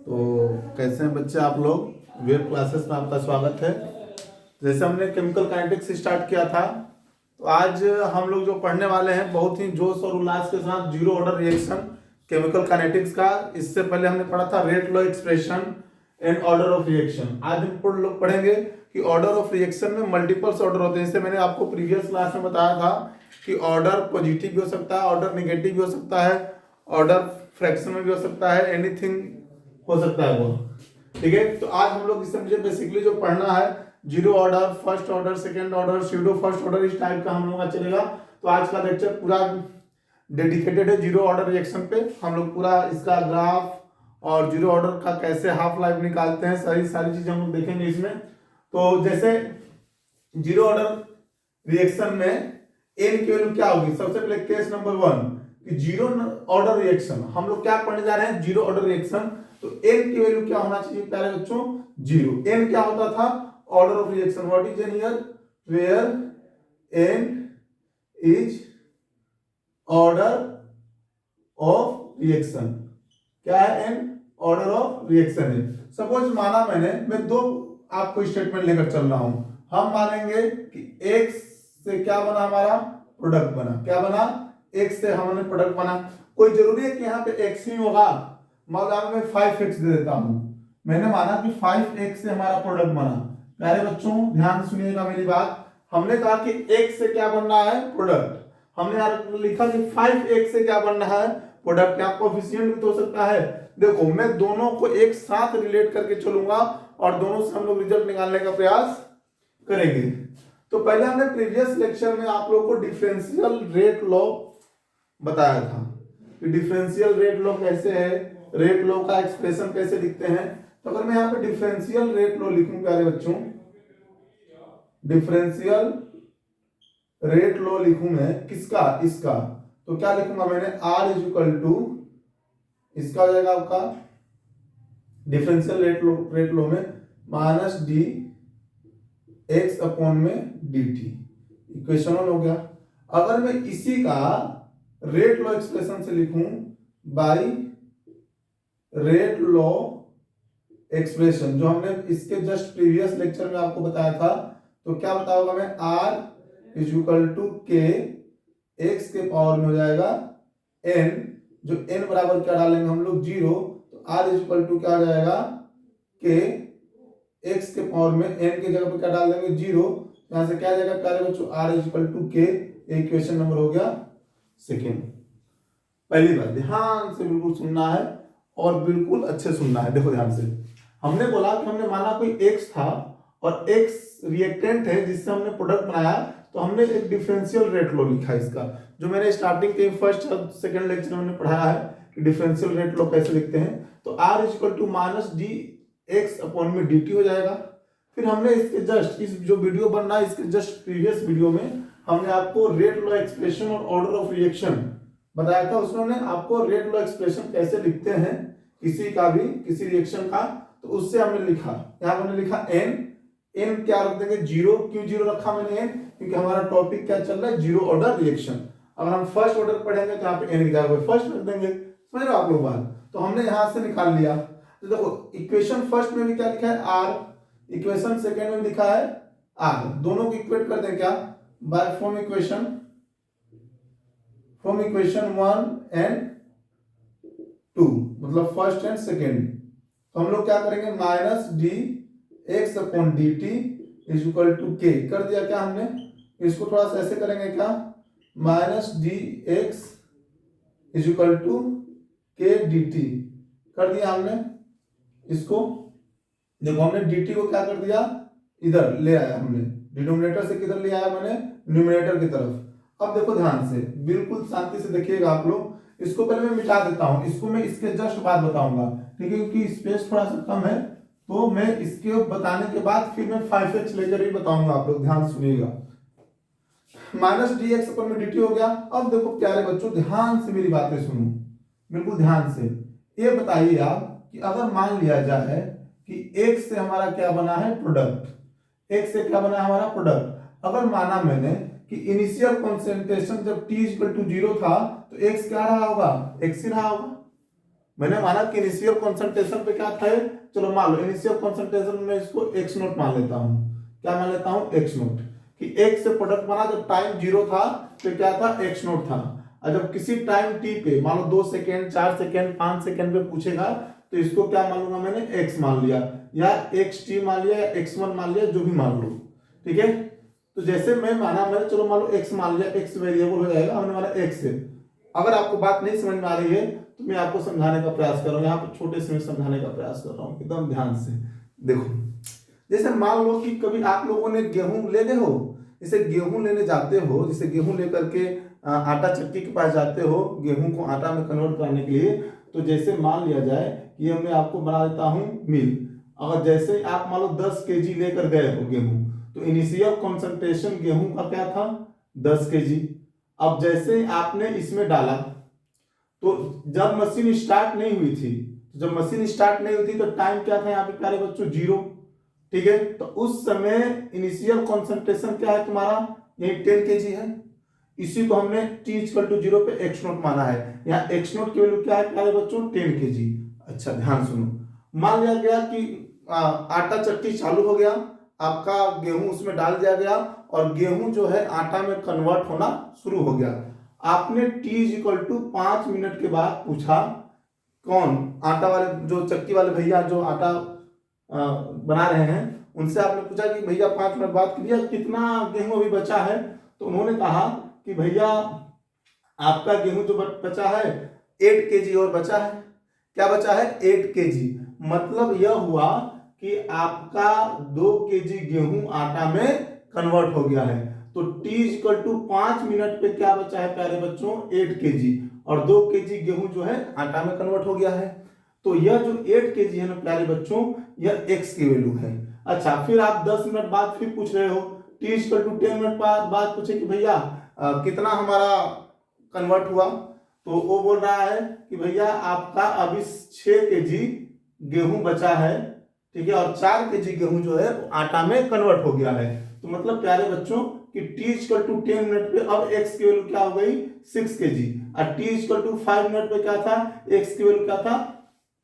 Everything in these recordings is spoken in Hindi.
तो कैसे हैं बच्चे आप लोग। वेब क्लासेस में आपका स्वागत है। जैसे हमने केमिकल काइनेटिक्स स्टार्ट किया था, तो आज हम लोग जो पढ़ने वाले हैं बहुत ही जोश और उल्लास के साथ zero order reaction chemical kinetics का। इससे पहले हमने पढ़ा था rate law expression and order of reaction. आज हम लोग पढ़ेंगे कि ऑर्डर ऑफ रिएक्शन में मल्टीपल्स ऑर्डर होते हैं। जैसे मैंने आपको प्रीवियस क्लास में बताया था कि ऑर्डर पॉजिटिव भी हो सकता है, ऑर्डर नेगेटिव भी हो सकता है, ऑर्डर फ्रैक्शन में भी हो सकता है, एनीथिंग हो सकता है वो। ठीक है, तो आज हम लोग इससे मुझे बेसिकली जो पढ़ना है zero order, first order, second order, pseudo first order, इस टाइप का हम लोग का चलेगा। तो आज का लेक्चर पूरा डेडिकेटेड है जीरो ऑर्डर रिएक्शन पे। हम लोग पूरा इसका ग्राफ और जीरो ऑर्डर का कैसे हाफ लाइफ निकालते हैं, सारी चीजें हम लोग देखेंगे इसमें। तो जैसे जीरो ऑर्डर रिएक्शन में एन की वैल्यू क्या होगी, सबसे पहले केस नंबर 1 कि जीरो ऑर्डर रिएक्शन हम लोग क्या पढ़ने जा रहे हैं, जीरो ऑर्डर रिएक्शन। तो एन की वैल्यू क्या होना चाहिए प्यारे बच्चों, जीरो। एन क्या होता था, order of reaction. What is n here, where n is order of reaction. क्या है एन, ऑर्डर ऑफ रिएक्शन है। सपोज माना मैं दो आपको स्टेटमेंट लेकर चल रहा हूं। हम मानेंगे कि एक्स से क्या बना, हमारा प्रोडक्ट बना। क्या बना, एक्स से हमने प्रोडक्ट बना। कोई जरूरी है कि यहाँ पे एक्स ही होगा। मान लो मैं 5x दे देता हूं। मैंने माना कि 5x से हमारा प्रोडक्ट बना। प्यारे बच्चों ध्यान सुनिएगा मेरी बात। हमने कहा कि x से क्या बनना है, प्रोडक्ट। हमने यार लिखा कि 5x से क्या बनना है, प्रोडक्ट। क्या कोएफिशिएंट भी तो हो सकता है। देखो मैं दोनों को एक साथ रिलेट करके चलूंगा और दोनों से हम लोग रिजल्ट निकालने का प्रयास करेंगे। तो पहले हमने प्रीवियस लेक्चर में आप लोगों को डिफरेंशियल रेट लॉ बताया था कि डिफरेंशियल रेट लॉ कैसे है, रेट लॉ का एक्सप्रेशन कैसे लिखते हैं। तो अगर मैं यहाँ पे डिफरेंशियल रेट लॉ लिखूं प्यारे बच्चों, डिफरेंशियल रेट लॉ लिखूं मैं किसका, इसका, तो क्या लिखूंगा मैंने, R इज इक्वल टू, इसका हो जाएगा आपका डिफरेंशियल रेट लॉ में माइनस डी एक्स अपॉन में डी टी। इक्वेशन हो गया। अगर मैं इसी का रेट लॉ एक्सप्रेशन से लिखूं बाई रेट लॉ एक्सप्रेशन, जो हमने इसके जस्ट प्रीवियस लेक्चर में आपको बताया था, तो क्या बताऊंगा मैं, R इज इक्वल टू के एक्स के पावर में हो जाएगा n, जो n बराबर क्या डालेंगे हम लोग, 0। तो R इज इक्वल टू क्या हो जाएगा, के एक्स के पावर में n की जगह पे क्या डाल देंगे, 0। यहां से क्या आ जाएगा प्यारे बच्चों, R इज इक्वल टू के। इक्वेशन नंबर हो गया सेकेंड। पहली बात ध्यान से बिल्कुल सुनना है और बिल्कुल अच्छे सुनना है। देखो ध्यान से, हमने बोला कि हमने माना कोई x था और x रिएक्टेंट है जिससे हमने प्रोडक्ट बनाया, तो हमने एक डिफरेंशियल रेट लॉ लिखा इसका, जो मैंने स्टार्टिंग के फर्स्ट और सेकंड लेक्चर में पढ़ाया है कि डिफरेंशियल रेट लॉ कैसे लिखते हैं। तो R is equal to minus d x upon में डी टी हो जाएगा। फिर हमने इसके जस्ट इस जो वीडियो बन रहा है इसके जस्ट प्रीवियस वीडियो में हमने आपको रेट लॉ एक्सप्रेशन और ऑर्डर ऑफ रिएक्शन बताया था। उसमें हमने आपको रेट लॉ एक्सप्रेशन कैसे लिखते हैं किसी का भी, किसी रिएक्शन का, तो उससे हमने लिखा, यहाँ हमने लिखा n क्या रख देंगे, 0। क्यों 0 रखा मैंने n, क्योंकि हमारा टॉपिक क्या चल रहा है, जीरो ऑर्डर रिएक्शन। अगर हम फर्स्ट ऑर्डर पढ़ेंगे तो यहाँ पे n की जगह पे फर्स्ट रख देंगे। समझ रहे हो आप लोग बात। तो हमने यहां से निकाल लिया। तो देखो इक्वेशन फर्स्ट में भी क्या लिखा है, r, इक्वेशन सेकंड में लिखा है r। दोनों को इक्वेट कर दें क्या, बाय फ्रॉम इक्वेशन 1 एंड 2, मतलब फर्स्ट एंड सेकंड। तो हम लोग क्या करेंगे, minus d x upon d t is equal to k कर दिया। क्या हमने इसको थोड़ा सा ऐसे करेंगे क्या, minus d x is equal to k d t कर दिया हमने इसको। देखो हमने dt को क्या कर दिया, इधर ले आया हमने, डिनोमिनेटर से किधर ले आया मैंने, न्यूमरेटर की तरफ। अब देखो ध्यान से बिल्कुल शांति से देखिएगा आप लोग। इसको पहले मैं मिटा देता हूं, इसको मैं इसके जस्ट बाद बताऊंगा, ठीक है, क्योंकि स्पेस थोड़ा सा कम है। तो मैं इसके बताने के बाद फिर मैं 5x लेकर ही बताऊंगा, आप लोग ध्यान सुनिएगा। माइनस डी एक्स अपन में dt हो गया। अब देखो प्यारे बच्चों ध्यान से मेरी बातें सुनो, बिल्कुल ध्यान से। ये बताइए आप कि अगर मान लिया जाए कि x से हमारा क्या बना है, प्रोडक्ट। x से क्या बना है हमारा प्रोडक्ट। अगर माना मैंने कि इनिशियल कॉन्सेंट्रेशन जब t इक्वल टू 0 था तो x क्या रहा होगा, x ही रहा होगा। मैंने माना कि इनिशियल कॉन्सेंट्रेशन पे क्या था, चलो मान लो इनिशियल कॉन्सेंट्रेशन में इसको x नोट मान लेता हूँ। क्या मान लेता हूँ, x नोट, कि x से प्रोडक्ट बना जब टाइम 0 था तो क्या था, x नोट था। और जब किसी टाइम t पे मान लो 2 सेकेंड 4 सेकेंड 5 सेकेंड पे पूछेगा तो इसको क्या मान लूंगा मैंने, x मान लिया, या xt मान लिया, या x1 मान लिया, जो भी मान लो, ठीक है। तो जैसे मैं माना, मैंने चलो मान लो x मान लिया, x वेरिएबल हो जाएगा, हमने माना x से। अगर आपको बात नहीं समझ में आ रही है तो मैं आपको समझाने का प्रयास कर रहा हूँ, यहाँ पर छोटे से मैं समझाने का प्रयास कर रहा हूँ, एकदम ध्यान से देखो। जैसे मान लो कि कभी आप लोगों ने गेहूं लेने हो, जैसे गेहूं लेने जाते हो, जैसे गेहूं लेकर के आटा चक्की के पास जाते हो गेहूं को आटा में कन्वर्ट करने के लिए। तो जैसे मान लिया जाए कि ये मैं आपको बना देता हूँ मिल। अगर जैसे आप मान लो 10 केजी लेकर गए हो गेहूं, तो इनिशियल कॉन्सेंट्रेशन गेहूं का क्या था, 10 केजी। अब जैसे आपने इसमें डाला, तो जब मशीन स्टार्ट नहीं हुई थी, जब मशीन स्टार्ट नहीं हुई थी तो टाइम क्या था यहाँ पे प्यारे बच्चों, 0, ठीक है। तो उस समय इनिशियल कॉन्सेंट्रेशन क्या है तुम्हारा, यही 10 केजी है। इसी को हमने t इक्वल टू 0 पे x नोट माना है। यहाँ x नोट की वैल्यू क्या है प्यारे बच्चों, 10 केजी। अच्छा ध्यान सुनो, मान लिया गया कि आटा चक्की चालू हो गया, आपका गेहूं उसमें डाल दिया गया और गेहूं जो है आटा में कन्वर्ट होना शुरू हो गया। आपने t इक्वल टू 5 मिनट के बाद पूछा, कौन, आटा वाले जो चक्की वाले भैया जो आटा बना रहे हैं, उनसे आपने पूछा कि भैया 5 मिनट बाद कितना गेहूं अभी बचा है। तो उन्होंने कहा कि भैया आपका गेहूं जो बचा है 8 केजी और बचा है। क्या बचा है, 8 केजी। मतलब यह हुआ कि आपका 2 केजी गेहूं आटा में कन्वर्ट हो गया है। तो t इक्वल टू 5 मिनट पे क्या बचा है प्यारे बच्चों, 8 केजी, और 2 केजी गेहूं जो है आटा में कन्वर्ट हो गया है। तो यह जो 8 केजी है ना प्यारे बच्चों, यह x की वैल्यू है। अच्छा, फिर आप 10 मिनट बाद फिर पूछ रहे हो, t इक्वल टू 10 मिनट बाद पूछे कि भैया कितना हमारा कन्वर्ट हुआ। तो वो बोल रहा है कि भैया आपका अभी 6 केजी गेहूं बचा है, ठीक है, और 4 केजी गेहूं जो है आटा में कन्वर्ट हो गया है। तो मतलब प्यारे बच्चों कि t इक्वल टू 10 मिनट पे अब x की वैल्यू क्या हो गई, 6 केजी, और t इक्वल टू 5 मिनट पे क्या था, x की वैल्यू क्या था,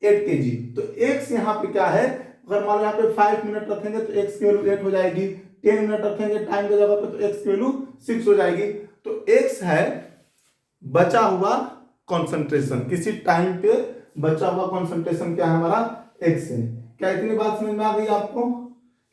8 केजी। तो x यहाँ पे क्या है, अगर मान लो यहाँ पे 5 मिनट रखेंगे तो x की वैल्यू 8 हो जाएगी, 10 मिनट रखेंगे टाइम की जगह पे तो x की वैल्यू 6 हो जाएगी। तो x है बचा हुआ कॉन्सेंट्रेशन, किसी टाइम पे बचा हुआ कॉन्सेंट्रेशन क्या है हमारा, x है। क्या इतनी बात समझ में आ गई आपको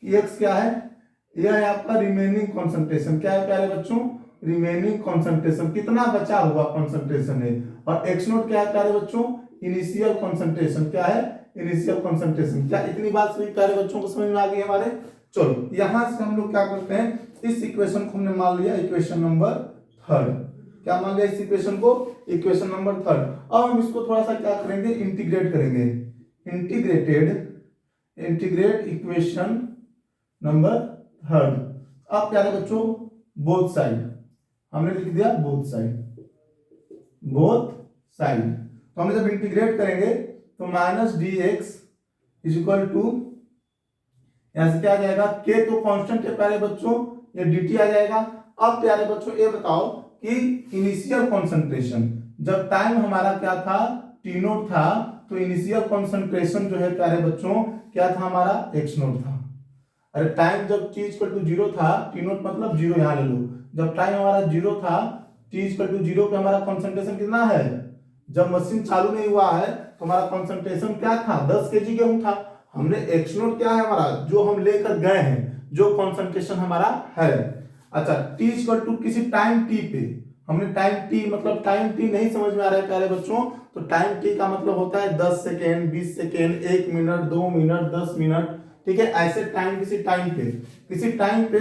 कि x क्या है, यह है आपका रिमेनिंग कॉन्सेंट्रेशन। क्या है प्यारे बच्चों, रिमेनिंग कॉन्सेंट्रेशन, कितना बचा हुआ कॉन्सेंट्रेशन है। और x नोट क्या है प्यारे बच्चों, इनिशियल कॉन्सेंट्रेशन। क्या है, इनिशियल कॉन्सेंट्रेशन। क्या इतनी बात सभी प्यारे बच्चों को समझ में आ गई हमारे। चलो यहां से हम लोग क्या करते हैं, इस इक्वेशन को हमने मान लिया इक्वेशन नंबर 3। क्या मान लिया इस इक्वेशन को, इक्वेशन नंबर 3। अब हम इसको थोड़ा सा क्या करेंगे, इंटीग्रेट करेंगे, इंटीग्रेट इक्वेशन नंबर 3। अब प्यारे बच्चों बोथ साइड हमने लिख दिया, बोथ साइड। तो हमने जब इंटीग्रेट करेंगे तो minus d x is equal to, यहां से क्या आ जाएगा, के तो कांस्टेंट है प्यारे बच्चों, ये dt आ जाएगा। अब प्यारे बच्चों ये बताओ कि इनिशियल कॉन्सेंट्रेशन जब टाइम हमारा क्या था, टी नोट था, तो इनिशियल कॉन्सेंट्रेशन जो है प्यारे बच्चों क्या था हमारा, x नोट था। अरे टाइम जब t इक्वल टू 0 था, टी नोट मतलब 0 यहां ले लो, जब टाइम हमारा 0 था, t इक्वल टू 0 पे हमारा कॉन्सेंट्रेशन कितना है, जब मशीन चालू नहीं हुआ है तो हमारा कॉन्सेंट्रेशन क्या था, 10 केजी गेहूं था। हमने x नोट क्या है हमारा, जो हम लेकर गए हैं, जो कॉन्सेंट्रेशन हमारा है। अच्छा, t इक्वल टू किसी टाइम t पे, हमने टाइम t मतलब टाइम t नहीं समझ में आ रहा है प्यारे बच्चों, तो टाइम t का मतलब होता है 10 second, 20 second, 1 minute, 2 minute, 10 minute, ठीक है। ऐसे टाइम किसी टाइम पे,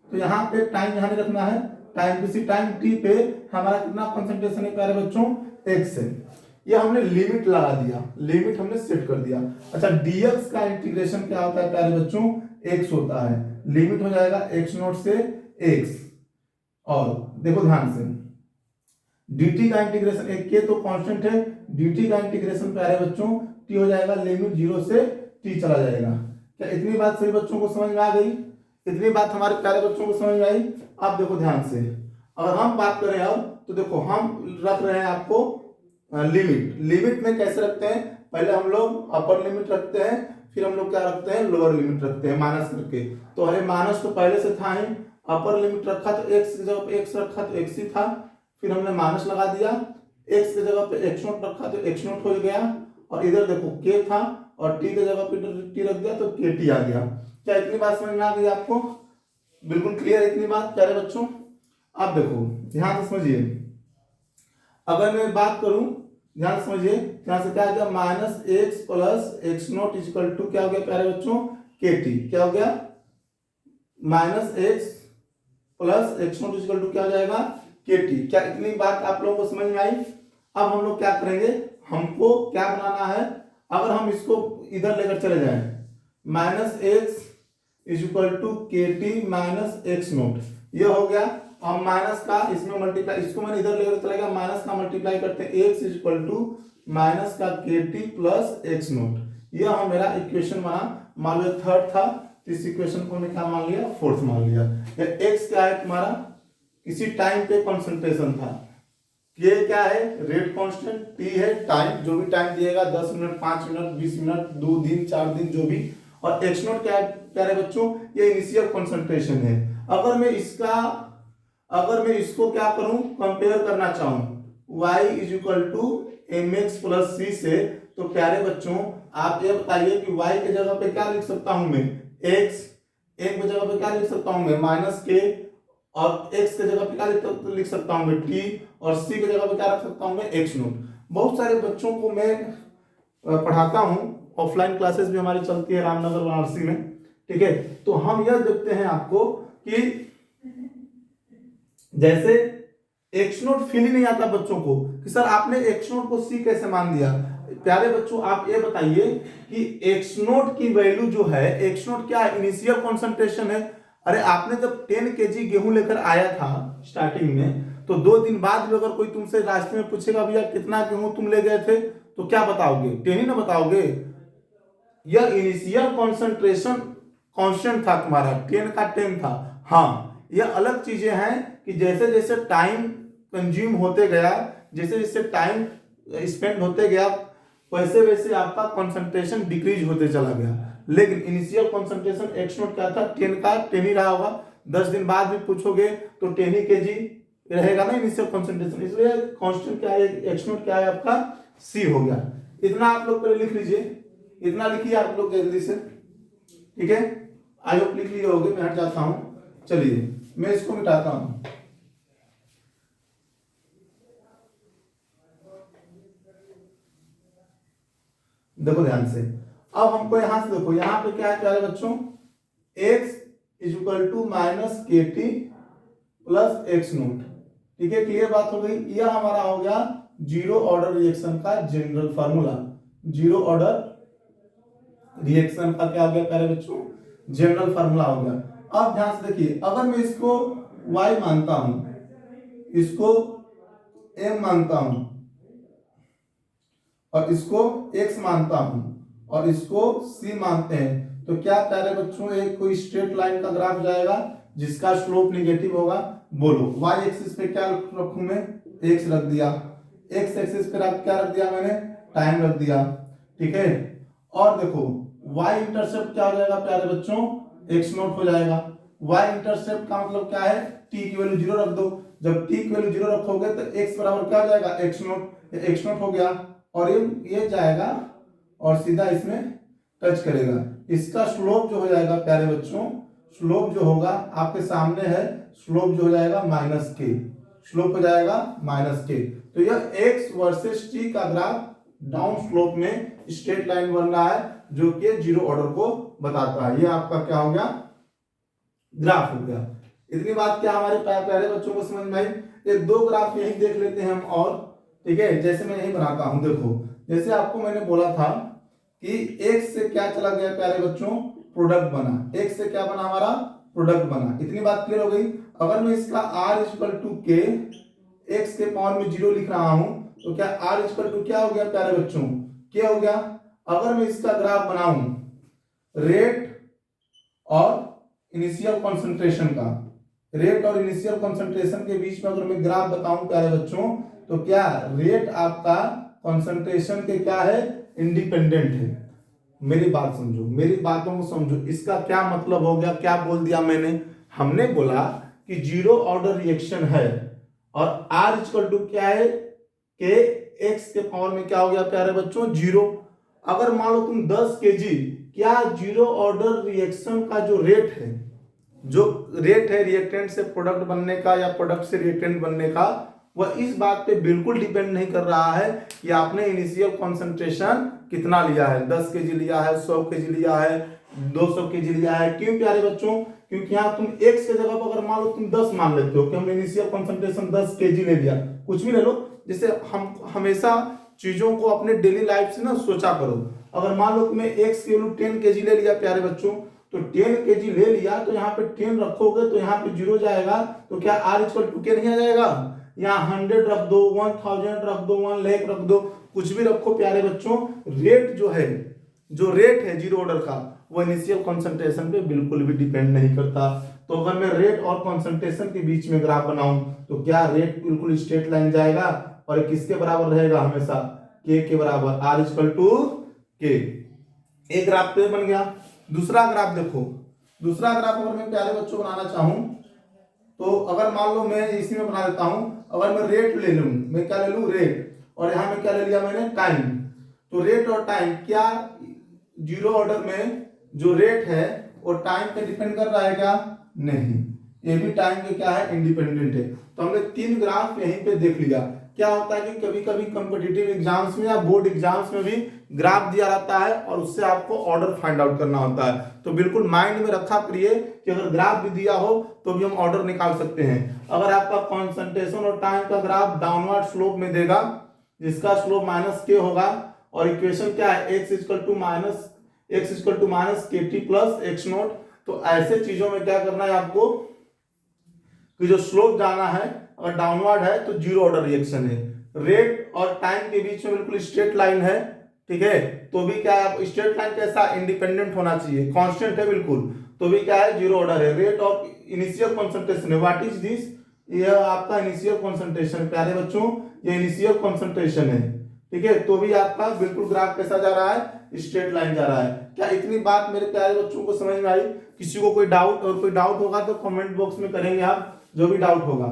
तो यहाँ पे टाइम यहाँ नहीं रखना है, टाइम किसी टाइम t पे हमारा कितना कॉन्सेंट्रेशन है प्यारे बच्चों, x है। ये हमने लिमिट लगा दिया, लिमिट हमने सेट कर दिया। अच्छा, dx का इंटीग्रेशन क्या होता है प्यारे बच्चों, x होता है, लिमिट हो जाएगा x नोट से x। और देखो ध्यान से, dt का इंटीग्रेशन, एक के तो कांस्टेंट है, dt का इंटीग्रेशन प्यारे बच्चों t हो जाएगा, लिमिट 0 से t चला जाएगा। क्या इतनी बात सभी बच्चों को समझ में आ गई, इतनी बात हमारे प्यारे बच्चों को समझ में आई। अब देखो ध्यान से, अगर हम बात करें अब, तो देखो हम रख रहे हैं आपको लिमिट में कैसे रखते हैं, पहले हम लोग अपर लिमिट रखते हैं, फिर हम लोग क्या रखते हैं, लोअर लिमिट रखते हैं माइनस करके। तो अरे माइनस तो पहले से था ही, अपर लिमिट रखा तो एक्स की जगह पे एक्स रखा तो एक्स ही था, फिर हमने माइनस लगा दिया, एक्स की जगह पे एक्स नोट रखा तो एक्स नोट हो गया, और इधर देखो के था और टी की जगह पे टी रख दिया तो के टी आ गया। क्या इतनी बात समझ में आ गई आपको? बिल्कुल क्लियर इतनी बात प्यारे बच्चों? अब देखो ध्यान से समझिए, अगर मैं बात करूं ध्यान समझिए, यहां से क्या आ गया, minus x plus x nought equal to क्या हो गया प्यारे बच्चों, के टी। क्या हो गया, minus x plus x nought equal to क्या हो जाएगा, के टी। क्या इतनी बात आप लोगों को समझ में आई? अब हम लोग क्या करेंगे, हमको क्या बनाना है, अगर हम इसको इधर लेकर चले जाएं, minus x is equal to k t minus x nought, ये हो गया। अब माइनस का इसमें मल्टीप्लाई, इसको मैंने इधर लेकर चला गया, माइनस का मल्टीप्लाई करते हैं, x is equal to minus का k t plus x note, यह हम मेरा इक्वेशन बना। मान लो थर्ड था, इस इक्वेशन को मैंने क्या मान लिया, फोर्थ मान लिया। एक्स क्या है तुम्हारा, किसी टाइम पे कंसंट्रेशन था, ये क्या है, रेट कांस्टेंट, टी है टाइम, जो भी टाइम दिएगा 10 मिनट 5 मिनट 20 मिनट 2 दिन 4 दिन जो भी, और एक्स नोट क्या है प्यारे बच्चों, ये इनिशियल कंसंट्रेशन है। अगर मैं इसको क्या करूं, कंपेयर करना चाहूं y is equal to M X plus C से, तो प्यारे बच्चों आप ये बताइए कि y के जगह पे क्या लिख सकता हूं मैं, x, m की जगह पे क्या लिख सकता हूं मैं, माइनस के, और x के जगह पे क्या लिख सकता हूं मैं, t, और c की जगह पे क्या रख सकता हूं मैं, x नोट। बहुत सारे बच्चों को मैं पढ़ाता हूं, ऑफलाइन क्लासेस भी हमारी चलती है रामनगर वाराणसी में, ठीक है। तो हम यह देखते हैं आपको कि जैसे एक्स नोट फील ही नहीं आता बच्चों को कि सर आपने एक्स नोट को सी कैसे मान दिया। प्यारे बच्चों आप ये बताइए कि एक्स नोट की वैल्यू जो है, एक्स नोट क्या है, इनिशियल कंसंट्रेशन है। अरे आपने जब 10 केजी गेहूं लेकर आया था स्टार्टिंग में, तो 2 दिन बाद भी अगर कोई तुमसे रास्ते में पूछेगा भैया कितना गेहूं तुम ले गए थे, तो क्या बताओगे, 10 ही ना बताओगे। यह इनिशियल कंसंट्रेशन कांस्टेंट था तुम्हारा, 10 का 10 था। हाँ यह अलग चीजें हैं कि जैसे जैसे टाइम कंज्यूम होते गया, जैसे जैसे टाइम स्पेंड होते गया, वैसे वैसे आपका कंसंट्रेशन डिक्रीज होते चला गया। लेकिन इनिशियल कंसंट्रेशन एक्स नोट क्या था, 10 का 10 ही रहा होगा। 10 दिन बाद भी पूछोगे तो 10 ही केजी रहेगा ना इनिशियल कंसंट्रेशन, इसलिए कांस्टेंट क्या है, एक्स नोट क्या है आपका, सी हो गया। इतना आप लोग पहले लिख लीजिए, इतना लिखिए आप लोग जल्दी से, ठीक है। आई होप लिख लिए होगे, मैं हट जाता हूं। चलिए मैं इसको मिटाता हूं। देखो ध्यान से, अब हमको यहां से देखो, यहां पे क्या है प्यारे बच्चों, x is equal to minus k t plus x nought, ठीक है। क्लियर बात हो गई। यह हमारा हो गया जीरो ऑर्डर रिएक्शन का general formula. Zero order reaction का क्या हो गया प्यारे बच्चों, जनरल फार्मूला हो गया। अब ध्यान से देखिए, अगर मैं इसको y मानता हूं, इसको m मानता हूं, और इसको x मानता हूं, और इसको c मानते हैं, तो क्या प्यारे बच्चों एक कोई स्ट्रेट लाइन का ग्राफ जाएगा जिसका स्लोप निगेटिव होगा। बोलो y एक्सिस पे क्या रखूं मैं, x रख दिया, x एक्सिस पे क्या रख दिया मैंने, टाइम रख दिया, ठीक है। और देखो y इंटरसेप्ट क्या हो जाएगा प्यारे बच्चों, x नोट हो जाएगा। y इंटरसेप्ट का मतलब क्या है, t की वैल्यू 0 रख दो। जब t की वैल्यू 0 रखोगे तो x बराबर क्या हो जाएगा, x नोट, x नोट हो गया, और ये जाएगा और सीधा इसमें टच करेगा। इसका स्लोप जो हो जाएगा प्यारे बच्चों, स्लोप जो होगा आपके सामने है, स्लोप जो हो जाएगा माइनस के, स्लोप हो जाएगा माइनस के। तो यह x वर्सेस t का ग्राफ डाउन स्लोप में स्ट्रेट लाइन बन रहा है, जो कि जीरो ऑर्डर को बताता है। ये आपका क्या हो गया, ग्राफ हो गया। इतनी बात क्या हमारे प्यारे बच्चों को समझ में आई। एक दो ग्राफ यही देख लेते हैं हम, और ठीक है, जैसे मैं यही बनाता हूं। देखो जैसे आपको मैंने बोला था कि x से क्या चला गया प्यारे बच्चों, प्रोडक्ट बना, x से क्या बना हमारा, प्रोडक्ट बना। इतनी बात क्लियर हो गई। अगर मैं इसका r इक्वल टू के, x के पावर में 0 लिख रहा हूं, तो क्या r इक्वल टू क्या हो गया प्यारे बच्चों, क्या हो गया। अगर मैं इसका ग्राफ बनाऊं रेट और इनिशियल कंसंट्रेशन का, रेट और इनिशियल कंसंट्रेशन के बीच में अगर मैं ग्राफ बताऊं प्यारे बच्चों, तो क्या रेट आपका कंसंट्रेशन के क्या है, इंडिपेंडेंट है। मेरी बात समझो, मेरी बातों को समझो, इसका क्या मतलब हो गया, क्या बोल दिया मैंने, हमने बोला कि जीरो ऑर्डर रिएक्शन है और R इक्वल टू क्या है, के एक्स के पावर में क्या हो गया प्यारे बच्चों, जीरो। अगर मान लो तुम 10 केजी, क्या जीरो ऑर्डर रिएक्शन का जो रेट है, जो रेट है रिएक्टेंट से प्रोडक्ट बनने का या प्रोडक्ट से रिएक्टेंट बनने का, वह इस बात पे बिल्कुल डिपेंड नहीं कर रहा है कि आपने इनिशियल कंसंट्रेशन कितना लिया है, 10 केजी लिया है, 100 केजी लिया है, 200 केजी लिया है। क्यों प्यारे बच्चों, क्योंकि यहाँ तुम एक्स के जगह पर अगर मान लो तुम 10 मान लेते हो कि हमने इनिशियल कंसंट्रेशन 10 केजी ले लिया, कुछ भी ले लो, जैसे हम हमेशा चीजों को अपने डेली लाइफ से ना सोचा करो। अगर मान लो तुम्हें एक्स की वैल्यू 10 केजी ले लिया प्यारे बच्चों, तो 10 केजी ले लिया तो यहाँ पे 10 रखोगे तो यहाँ पे 0 जाएगा, तो क्या R इक्वल टू के नहीं आ जाएगा, यहाँ 100 रख दो, 1000 रख दो, 1 लाख रख दो, कुछ भी रखो प्यारे बच्चों, रेट जो है, जो रेट है जीरो ऑर्डर का, वो इनिशियल कंसंट्रेशन पे बिल्कुल भी डिपेंड नहीं करता। तो अगर मैं रेट और कंसंट्रेशन के बीच में ग्राफ बनाऊं तो क्या रेट बिल्कुल स्ट्रेट लाइन जाएगा और किसके बराबर रहेगा, हमेशा के बराबर, R इक्वल टू के। एक ग्राफ पे बन गया। दूसरा ग्राफ देखो, दूसरा ग्राफ अगर मैं प्यारे बच्चों बनाना चाहूं तो अगर मान लो मैं इसी में बना देता हूं, अगर मैं रेट ले लूं, मैं क्या ले लूं, रेट, और यहां में क्या ले लिया मैंने, टाइम। तो रेट और टाइम, क्या जीरो ऑर्डर में जो रेट है वो टाइम पे डिपेंड कर रहा है क्या, नहीं, ये भी टाइम के क्या है, इंडिपेंडेंट है। तो हमने 3 ग्राफ यहीं पे देख लिया। क्या होता है कि कभी कभी कॉम्पिटिटिव एग्जाम्स में या बोर्ड एग्जाम्स में भी ग्राफ दिया रहता है और उससे आपको ऑर्डर फाइंड आउट करना होता है। तो बिल्कुल माइंड में रखा करिए कि अगर ग्राफ भी दिया हो तो भी हम ऑर्डर निकाल सकते हैं। अगर आपका कॉन्सेंट्रेशन और टाइम का ग्राफ डाउनवर्ड स्लोप में देगा, जिसका स्लोप -k होगा, और इक्वेशन क्या है, x equal to minus k t plus x note, तो ऐसे चीजों में क्या करना है आपको कि जो स्लोप जाना है अगर डाउनवर्ड है तो जीरो ऑर्डर रिएक्शन है। रेट और टाइम के बीच में बिल्कुल स्ट्रेट लाइन है, ठीक है, तो भी क्या है, स्ट्रेट लाइन कैसा, इंडिपेंडेंट होना चाहिए, कांस्टेंट है बिल्कुल, तो भी क्या है, जीरो ऑर्डर है। रेट ऑफ इनिशियल कंसंट्रेशन है, व्हाट इज दिस, यह आपका इनिशियल कंसंट्रेशन प्यारे बच्चों, ये इनिशियल कंसंट्रेशन है, ठीक है, तो भी आपका बिल्कुल ग्राफ कैसा जा रहा है, स्ट्रेट लाइन जा रहा है। क्या इतनी बात मेरे प्यारे बच्चों को समझ में आई? किसी को कोई डाउट, और कोई डाउट होगा तो कमेंट बॉक्स में करेंगे आप, जो भी डाउट होगा।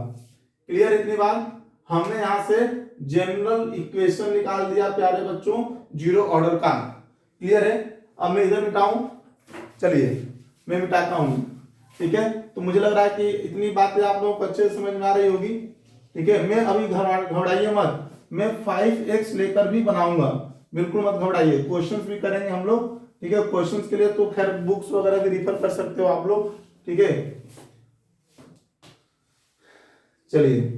क्लियर इतनी बात? हमने यहां से जनरल इक्वेशन निकाल दिया प्यारे बच्चों जीरो ऑर्डर का। क्लियर है? अब मैं इधर मिटाऊं, चलिए मैं मिटाता हूं, ठीक है। तो मुझे लग रहा है कि इतनी बातें आप लोगों को अच्छे से समझ में आ रही होगी, ठीक है। मैं अभी घबराइए मत, मैं 5x लेकर भी बनाऊंगा, बिल्कुल मत घबराइए। क्वेश्चंस भी करेंगे हम लोग, ठीक है। क्वेश्चंस के लिए तो खैर बुक्स वगैरह भी रिफर कर सकते हो आप लोग, ठीक है। चलिए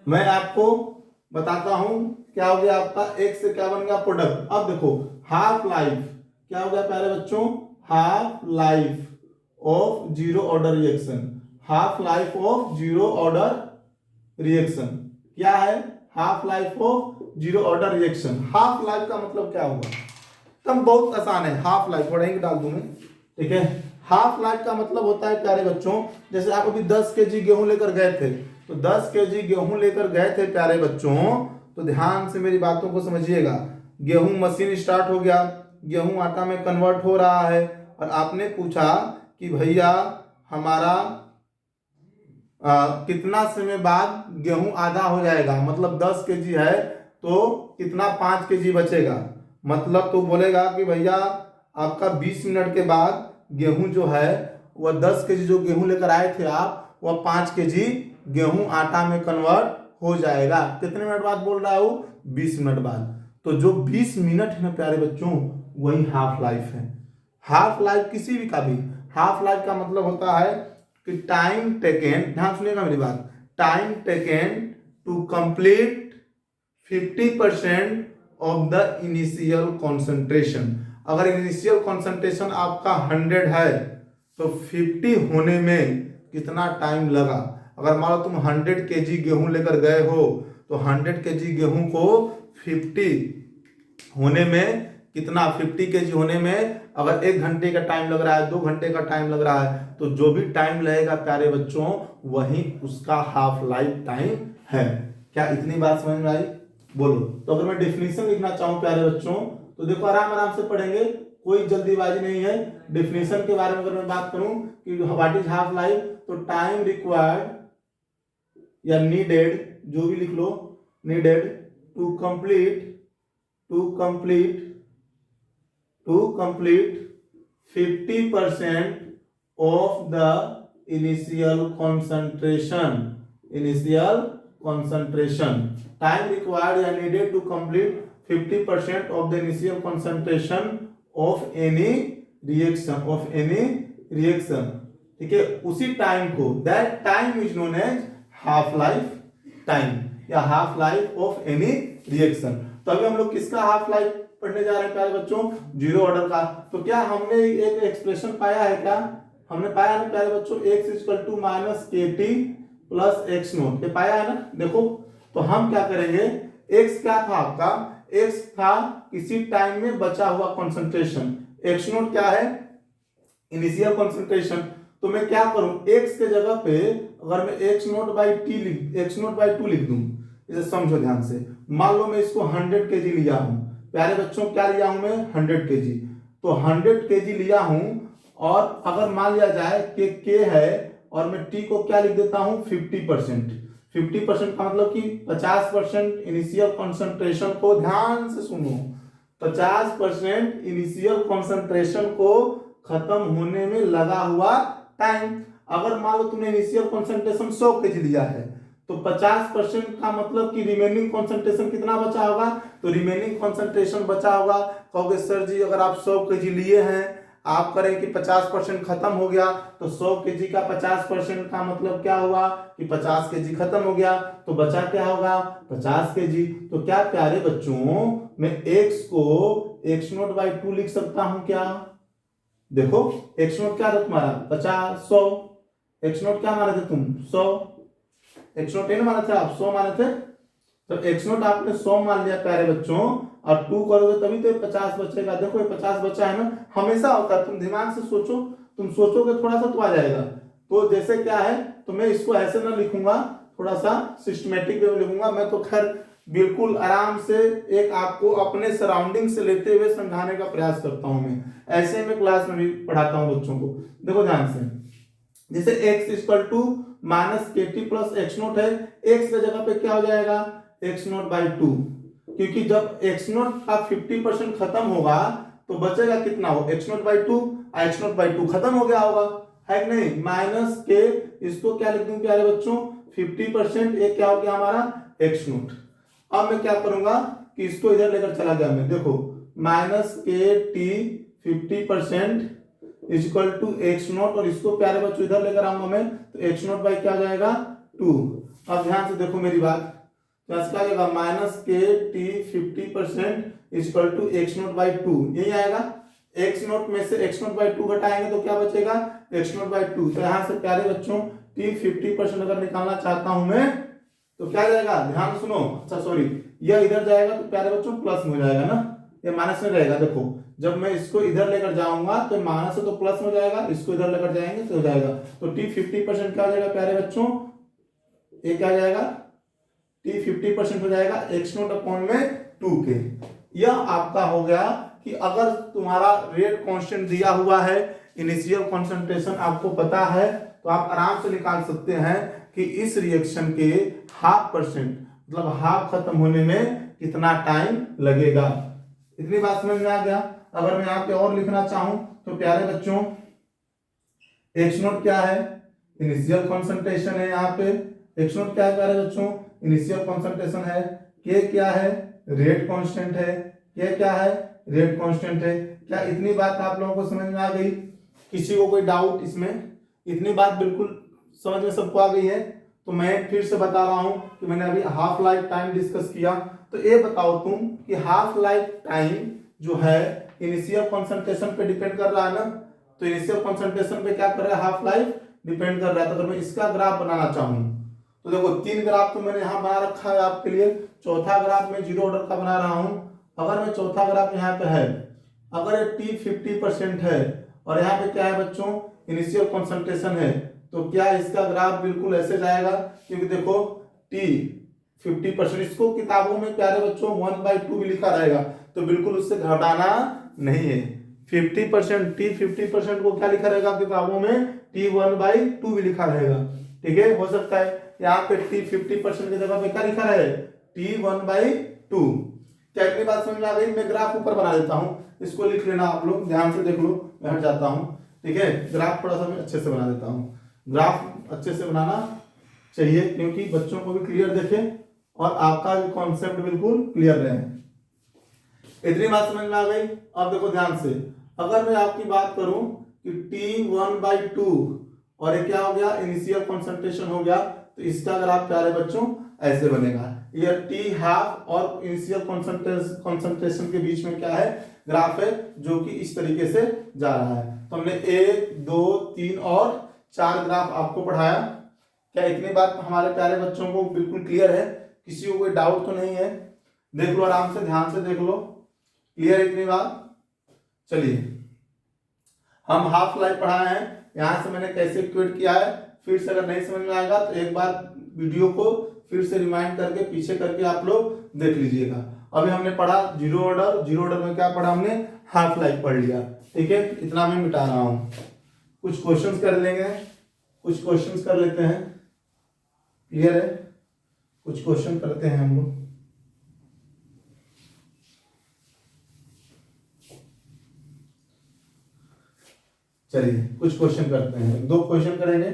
मैं आपको बताता हूं क्या हो गया आपका, x से क्या बन गया, प्रोडक्ट। अब देखो हाफ लाइफ क्या हो गया प्यारे बच्चों, half life of zero order reaction, half life of zero order reaction क्या है, half life of zero order reaction. Half life का मतलब क्या होगा, तब बहुत आसान है, हाफ लाइफ पढ़ेंगे, डाल दूं मैं, ठीक है। हाफ लाइफ का मतलब होता है प्यारे बच्चों, जैसे आप अभी 10 केजी गेहूं लेकर गए थे, तो 10 केजी गेहूं लेकर गए थे प्यारे बच्चों, तो ध्यान से मेरी बातों को समझिएगा। गेहूं मशीन स्टार्ट हो गया, गेहूं आटा में कन्वर्ट हो रहा है, और आपने पूछा कि भैया हमारा कितना समय बाद गेहूं आधा हो जाएगा, मतलब 10 केजी है तो कितना 5 केजी बचेगा, मतलब तो बोलेगा कि भैया आपका 20 मिनट के बाद गेहूं जो है वह 10 केजी जो गेहूं लेकर आए थे आप, वह 5 केजी गेहूं आटा में कन्वर्ट हो जाएगा। कितने मिनट बाद बोल रहा हूं, 20 मिनट बाद। तो जो 20 मिनट है ना प्यारे बच्चों, वही हाफ लाइफ है। हाफ लाइफ किसी भी का भी, हाफ लाइफ का मतलब होता है कि टाइम टेकन, ध्यान सुनिएगा मेरी बात, time taken to complete 50% of the initial concentration. अगर इनिशियल कॉन्सेंट्रेशन आपका 100 है तो 50 होने में कितना टाइम लगा। अगर मान लो तुम 100 केजी गेहूं लेकर गए हो, तो 100 केजी गेहूं को 50 होने में कितना 50 kg होने में अगर 1 घंटे का टाइम लग रहा है, 2 घंटे का टाइम लग रहा है, तो जो भी टाइम लगेगा प्यारे बच्चों वही उसका हाफ लाइफ टाइम है। क्या इतनी बात समझ में आई? बोलो। तो अगर मैं डेफिनेशन लिखना चाहूं प्यारे बच्चों तो देखो आराम आराम से पढ़ेंगे, कोई जल्दीबाजी नहीं है। डेफिनेशन के बारे में अगर मैं बात करूं कि व्हाट इज हाफ लाइफ, तो टाइम रिक्वायर्ड या नीडेड, जो भी लिख लो, needed to complete 50% of the initial concentration. Time required या needed to complete 50% of the initial concentration of any reaction. ठीक है, उसी टाइम को that time is known as half life time या half life of any reaction. तो अभी हम लोग किसका हाफ लाइफ पढ़ने जा रहे हैं प्यारे बच्चों? जीरो ऑर्डर का। तो क्या हमने एक एक्सप्रेशन पाया है? क्या हमने पाया है प्यारे बच्चों? x - kt + x नोट, ये पाया है ना? देखो तो हम क्या करेंगे, x क्या था आपका? x था किसी टाइम में बचा हुआ कंसंट्रेशन, x नोट क्या है? Initial concentration. तो मैं क्या करूं, x के जगह पे अगर मैं x नोट बाई टू लिख दूं, इसे समझो ध्यान से। मान लो मैं इसको 100 kg लिया हूं प्यारे बच्चों, क्या लिया हूं मैं? 100 kg। तो 100 kg लिया हूं और अगर मान लिया जाए कि k है और मैं t को क्या लिख देता हूं? 50%। 50% का मतलब कि 50% इनिशियल कंसंट्रेशन को, ध्यान से सुनो, 50% इनिशियल कंसंट्रेशन को खत्म होने में लगा हुआ टाइम। अगर मान लो तुमने इनिशियल कंसंट्रेशन 100 kg लिया है तो 50% का मतलब कि रिमेनिंग कंसंट्रेशन कितना बचा होगा? तो रिमेनिंग कंसंट्रेशन बचा होगा। कहोगे सर जी अगर आप 100 kg लिए हैं, आप करें कि 50% खत्म हो गया, तो 100 kg का 50% का मतलब क्या हुआ कि 50 kg खत्म हो गया, तो बचा क्या होगा? 50 kg। तो क्या प्यारे बच्चों मैं x को x नोट बाई 2 लिख सकता हूं क्या? देखो x नोट क्या था तुम्हारा? 50, 100। x नोट क्या माने थे तुम? 100। x नोट n माने थे आप, 100 माने थे। तो x नोट आपने 100 मान लिया प्यारे बच्चों, और 2 करोगे तभी तो 50 बचेगा। देखो ये 50 बचा है ना, हमेशा होता है। तुम दिमाग से सोचो, तुम सोचोगे थोड़ा सा तो आ जाएगा। तो जैसे क्या है, तो मैं इसको ऐसे ना लिखूंगा, थोड़ा सा सिस्टमेटिक वे में लिखूंगा। मैं तो खैर बिल्कुल आराम से एक आपको अपने सराउंडिंग से लेते हुए समझाने का प्रयास करता हूं। मैं ऐसे में क्लास में भी पढ़ाता हूं बच्चों को। देखो ध्यान से, जैसे x - kt + x नोट है, x की जगह पे क्या हो जाएगा? x नोट बाई 2, क्योंकि जब x नोट का 50% खत्म होगा तो बचेगा कितना हो? x note by 2, x note by 2 खत्म हो गया होगा, है कि नहीं? माइनस के, इसको क्या लिख दूं प्यारे बच्चों? 50%, एक क्या हो गया हमारा? x note. अब मैं क्या करूंगा कि इसको इधर लेकर चला गया मैं, देखो -kt 50% = x नोट, और इसको प्यारे बच्चों इधर लेकर आऊंगा मैं, तो x नोट बाई क्या हो जाएगा? 2। अब ध्यान से देखो मेरी बात, क्या आएगा? -kt 50% = x नोट बाई 2, यही आएगा। x नोट में से x नोट बाई 2 घटाएंगे तो क्या बचेगा? x note by 2। तो यहां से प्यारे बच्चों t 50% अगर निकालना चाहता हूं मैं तो क्या जाएगा? ध्यान सुनो, अच्छा सॉरी, यह इधर जाएगा तो प्यारे बच्चों प्लस में हो जाएगा ना, ये माइनस में रहेगा। देखो जब मैं इसको इधर लेकर जाऊंगा तो माइनस से तो प्लस में हो जाएगा, इसको इधर लेकर जाएंगे तो हो जाएगा। तो t 50% क्या हो जाएगा प्यारे बच्चों? ये क्या हो जाएगा? t 50% हो जाएगा x नोट अपॉन में 2k। यह आपका हो गया कि अगर तुम्हारा रेट कांस्टेंट दिया हुआ है, इनिशियल कंसंट्रेशन आपको पता है, तो आप आराम से निकाल सकते हैं कि इस रिएक्शन के 0.5% मतलब हाफ खत्म होने में कितना टाइम लगेगा। इतनी बात समझ में आ गया? अगर मैं यहाँ पे और लिखना चाहूं तो प्यारे बच्चों x नोट क्या है? इनिशियल कंसंट्रेशन है। यहाँ पे x नोट क्या है प्यारे बच्चों? इनिशियल कंसंट्रेशन है। k क्या है? रेट कांस्टेंट है। k क्या है? रेट कांस्टेंट है। क्या इतनी बात आप लोगों को समझ में आ गई? किसी को कोई डाउट इसमें? इतनी बात बिल्कुल समझ में सबको आ गई है? तो मैं फिर से बता रहा हूं कि मैंने अभी हाफ लाइफ टाइम डिस्कस किया। तो ये बताओ तुम कि हाफ लाइफ टाइम जो है इनिशियल कंसंट्रेशन पे डिपेंड कर रहा है ना, तो इनिशियल कंसंट्रेशन पे क्या कर रहा है? हाफ लाइफ डिपेंड कर रहा है। तो अगर मैं इसका ग्राफ बनाना चाहूं तो देखो 3 ग्राफ तो मैंने यहां बना रखा है आपके लिए, चौथा ग्राफ मैं जीरो ऑर्डर का बना रहा हूं, अगर मैं चौथा ग्राफ यहाँ पे है, अगर ये टी 50% है और यहाँ पे क्या है बच्चों, इनिशियल कंसंट्रेशन है, तो क्या इसका ग्राफ बिल्कुल ऐसे जाएगा, क्योंकि देखो टी 50%, इसको किताबों में प्यारे बच्चों 1/2 भी लिखा रहेगा, तो बिल्कुल उससे घटाना नहीं है। 50% टी 50% को क्या लिखा रहेगा किताबों में, टी 1/2 भी लिखा रहेगा। ठीक है, हो सकता है यहाँ पे टी 50% की जगह पे क्या लिखा रहे, टी 1/2। क्या इतनी बात समझ में आ गई? मैं ग्राफ ऊपर बना देता हूँ, इसको लिख लेना आप लोग, ध्यान से देख लो, मैं हट जाता हूँ। ठीक है, ग्राफ थोड़ा सा मैं अच्छे से बना देता हूँ, ग्राफ अच्छे से बनाना चाहिए क्योंकि बच्चों को भी क्लियर दिखे और आपका भी कॉन्सेप्ट बिल्कुल क्लियर रहे। इतनी बात समझ में आ गई? अब देखो ध्यान से, अगर मैं आपकी बात करूं कि टी 1/2 और ये क्या हो गया, इनिशियल कंसंट्रेशन हो गया, तो इसका ग्राफ प्यारे बच्चों ऐसे बनेगा। ये टी हाफ और इनिशियल कंसंट्रेशन के बीच में क्या है, ग्राफ है, जो कि इस तरीके से जा रहा है। तो हमने 1 2 3 और 4 ग्राफ आपको पढ़ाया। क्या इतनी बात हमारे प्यारे बच्चों को बिल्कुल क्लियर है? किसी को कोई डाउट तो नहीं है? देख लो आराम से, ध्यान से देख लो, क्लियर इतनी बात? चलिए, हम हाफ लाइफ पढ़ाए हैं, यहां से मैंने कैसे इक्वेट किया है, फिर से अगर नहीं समझ में आएगा तो एक बार वीडियो को फिर से रिमाइंड करके पीछे करके आप लोग देख लीजिएगा। अभी हमने पढ़ा जीरो ऑर्डर, जीरो ऑर्डर में क्या पढ़ा हमने, हाफ लाइफ पढ़ लिया। ठीक है, इतना मैं मिटा रहा हूं, कुछ क्वेश्चंस कर लेंगे, कुछ क्वेश्चंस कर लेते हैं, क्लियर है? कुछ क्वेश्चन करते हैं हम लोग। चलिए कुछ क्वेश्चन करते हैं, 2 क्वेश्चन करेंगे।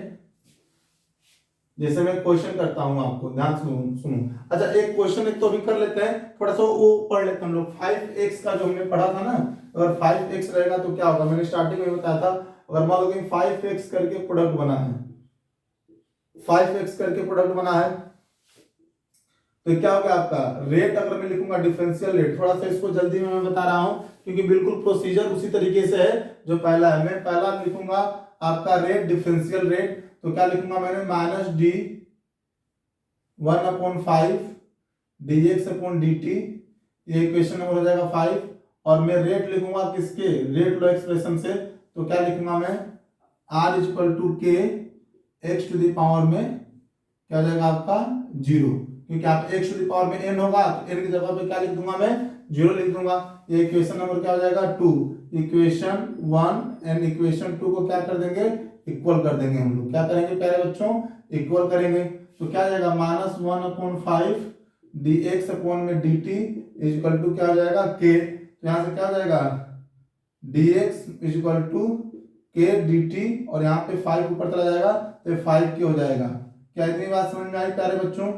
जैसे मैं क्वेश्चन करता हूं, आपको ध्यान सुनो। अच्छा, एक क्वेश्चन एक तो भी कर लेते हैं, थोड़ा सा वो पढ़ लेते हैं हम लोग। 5x का जो हमने पढ़ा था ना, अगर 5x रहेगा तो क्या होगा, मैंने स्टार्टिंग में बताया था। अगर मान लो कि 5x करके प्रोडक्ट बना है, 5x करके प्रोडक्ट बना है, तो क्या होगा आपका रेट, अगर मैं लिखूंगा डिफरेंशियल रेट, थोड़ा सा इसको जल्दी में मैं बता रहा हूं क्योंकि बिल्कुल प्रोसीजर उसी तरीके से है जो पहला है। मैं पहला लिखूंगा आपका रेट, डिफरेंशियल रेट, तो क्या लिखूंगा मैंने, -d 1/5 dx/dt, ये इक्वेशन नंबर हो जाएगा 5। और मैं रेट लिखूंगा किसके, रेट लो एक्सप्रेशन से, तो क्या लिखूंगा मैं, r = k x⁴ में क्या हो जाएगा आपका 0, क्योंकि आप x⁴ में n होगा तो n की जगह पे क्या लिख दूंगा मैं, 0 लिख दूंगा। ये इक्वेशन नंबर क्या हो जाएगा 2, इक्वेशन 1 एंड इक्वेशन 2 को क्या कर देंगे, इक्वल कर देंगे। हम लोग क्या करेंगे प्यारे बच्चों, इक्वल करेंगे, तो क्या हो जाएगा -1/5 dx/dt = क्या हो जाएगा k, तो यहां से क्या हो जाएगा dx = k dt, और यहाँ पे 5 ऊपर चला जाएगा तो 5k हो जाएगा। क्या इतनी बात समझ में आई प्यारे बच्चों?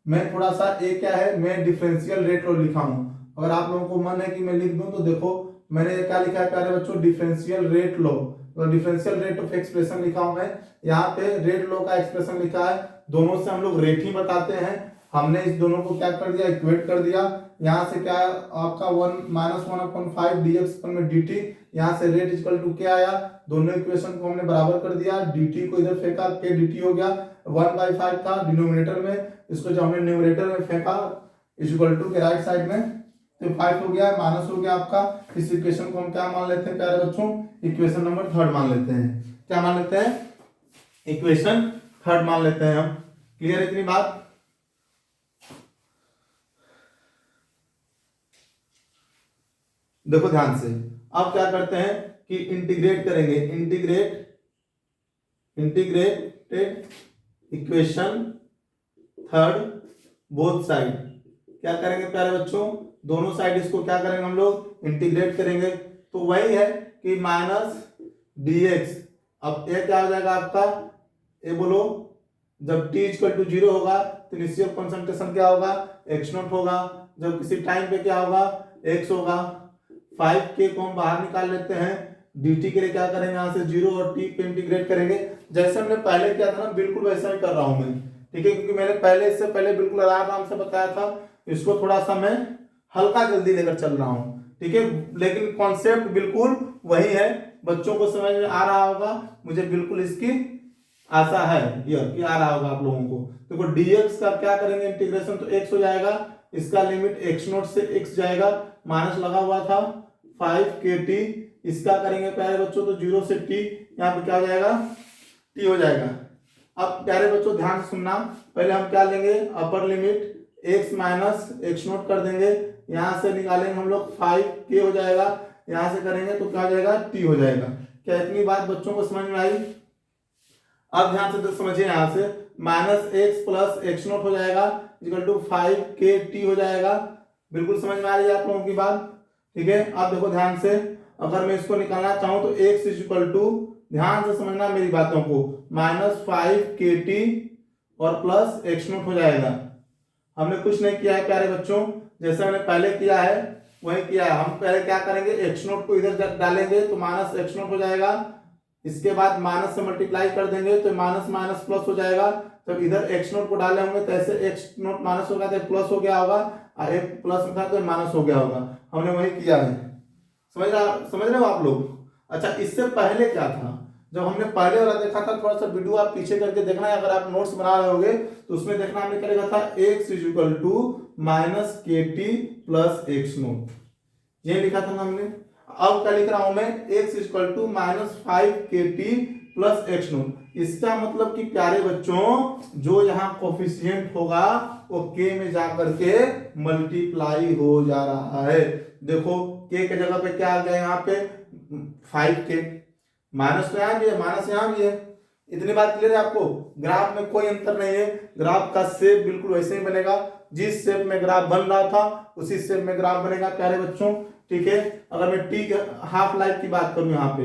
मैं थोड़ा सा एक क्या है, मैं डिफरेंशियल रेट लो लिखा हूं, अगर आप लोगों को मन है कि मैं लिख दूं तो देखो मैंने क्या लिखा है प्यारे बच्चों, डिफरेंशियल रेट लो, तो डिफरेंशियल रेट ऑफ एक्सप्रेशन लिखा हूं मैं, यहाँ पे रेट लो का एक्सप्रेशन लिखा है। दोनों से हम लोग रेट ही बताते हैं, हमने इस दोनों को क्या कर दिया, इक्वेट कर दिया। यहाँ से क्या आपका 1/5 dx/dt, यहाँ से रेट = क्या आया, दोनों इक्वेशन को हमने बराबर कर दिया, dt को इधर फेंका, k dt हो गया, 1/5 था डिनोमिनेटर में, इसको जब हमने न्यूमरेटर में फेंका = के राइट साइड में, तो 5 हो गया, माइनस हो गया आपका। इस इक्वेशन को हम क्या मान लेते हैं प्यारे बच्चों, इक्वेशन नंबर 3 मान लेते हैं। क्या मान लेते हैं, इक्वेशन 3 मान लेते हैं हम। क्लियर है इतनी बात? देखो ध्यान से, अब क्या करते हैं कि इंटीग्रेट करेंगे, इंटीग्रेटेड इक्वेशन 3 बोथ साइड। क्या करेंगे प्यारे बच्चों, दोनों साइड इसको क्या करेंगे हम लोग, इंटीग्रेट करेंगे, तो वही है कि -dx, अब ये क्या हो जाएगा आपका, ये बोलो, जब t = 0 होगा तो इनिशियल कंसंट्रेशन क्या होगा, x0 होगा, जब किसी टाइम पे क्या होगा, x होगा। 5k को हम बाहर निकाल लेते हैं, dt के लिए क्या करेंगे, यहाँ से 0 और t पे इंटीग्रेट करेंगे, जैसे हमने पहले किया था ना, बिल्कुल वैसा ही कर रहा हूं मैं। ठीक है, क्योंकि मैंने पहले इससे पहले बिल्कुल आराम से बताया था, इसको थोड़ा सा मैं हल्का जल्दी लेकर चल रहा हूं। ठीक है, लेकिन कॉन्सेप्ट बिल्कुल वही है, बच्चों को समझ में आ रहा होगा, मुझे बिल्कुल इसकी आशा है ये कि आ रहा होगा आप लोगों को। देखो dx का क्या करेंगे इंटीग्रेशन, तो x हो जाएगा, इसका लिमिट x0 से x जाएगा, माइनस लगा हुआ था 5KT, इसका करेंगे प्यारे बच्चों तो 0 से t, यहाँ पे क्या हो जाएगा t हो जाएगा। अब प्यारे बच्चों ध्यान से सुनना, पहले हम क्या लेंगे upper limit x minus x note कर देंगे, यहाँ से निकालेंगे हम लोग 5k हो जाएगा, यहाँ से करेंगे तो क्या हो जाएगा t हो जाएगा। क्या इतनी बात बच्चों को समझ में आई? अब ध्यान से तो समझिए, यहाँ से minus x plus x note हो जाएगा इक्वल टू 5KT हो जाएगा। बिल्कुल समझ में आ रही है आप लोगों की बात? ठीक है, अब देखो ध्यान से, अगर मैं इसको निकालना चाहूं तो x इज इक्वल टू, ध्यान से समझना मेरी बातों को, माइनस 5KT और प्लस एक्स नोट हो जाएगा। हमने कुछ नहीं किया है प्यारे बच्चों, जैसे हमने पहले किया है वही किया है। हम पहले क्या करेंगे, एक्स नोट को इधर डालेंगे तो माइनस एक्स नोट हो जाएगा, इसके बाद माइनस से मल्टीप्लाई कर देंगे तो माइनस माइनस प्लस हो जाएगा। जब इधर एक्स नोट को डाले होंगे तो ऐसे एक्स नोट माइनस होगा तो प्लस हो गया होगा, और एक प्लस था तो माइनस हो गया होगा। हमने वही किया है, समझ रहे हो आप लोग? अच्छा, इससे पहले क्या था, जब हमने पहले वाला देखा था, थोड़ा सा वीडियो आप पीछे करके देखना है, अगर आप नोट्स बना रहे होगे तो उसमें देखना हमने क्या लिखा था, x is equal to minus KT plus x nought, ये लिखा था ना हमने। अब क्या लिख रहा हूं मैं, x is equal to minus 5KT plus x nought. इसका मतलब कि प्यारे बच्चों जो यहाँ कोफिशिएंट होगा वो k में जाकर के मल्टीप्लाई हो जा रहा है। देखो k के जगह पे क्या आ गया, यहाँ पे 5k, माइनस तो यहाँ भी है, माइनस यहाँ भी है। इतनी बात क्लियर है आपको? ग्राफ में कोई अंतर नहीं है, ग्राफ का शेप बिल्कुल वैसे ही बनेगा, जिस शेप में ग्राफ बन रहा था उसी शेप में ग्राफ बनेगा प्यारे बच्चों। ठीक है, अगर मैं टी हाफ लाइफ की बात करूं, यहाँ पे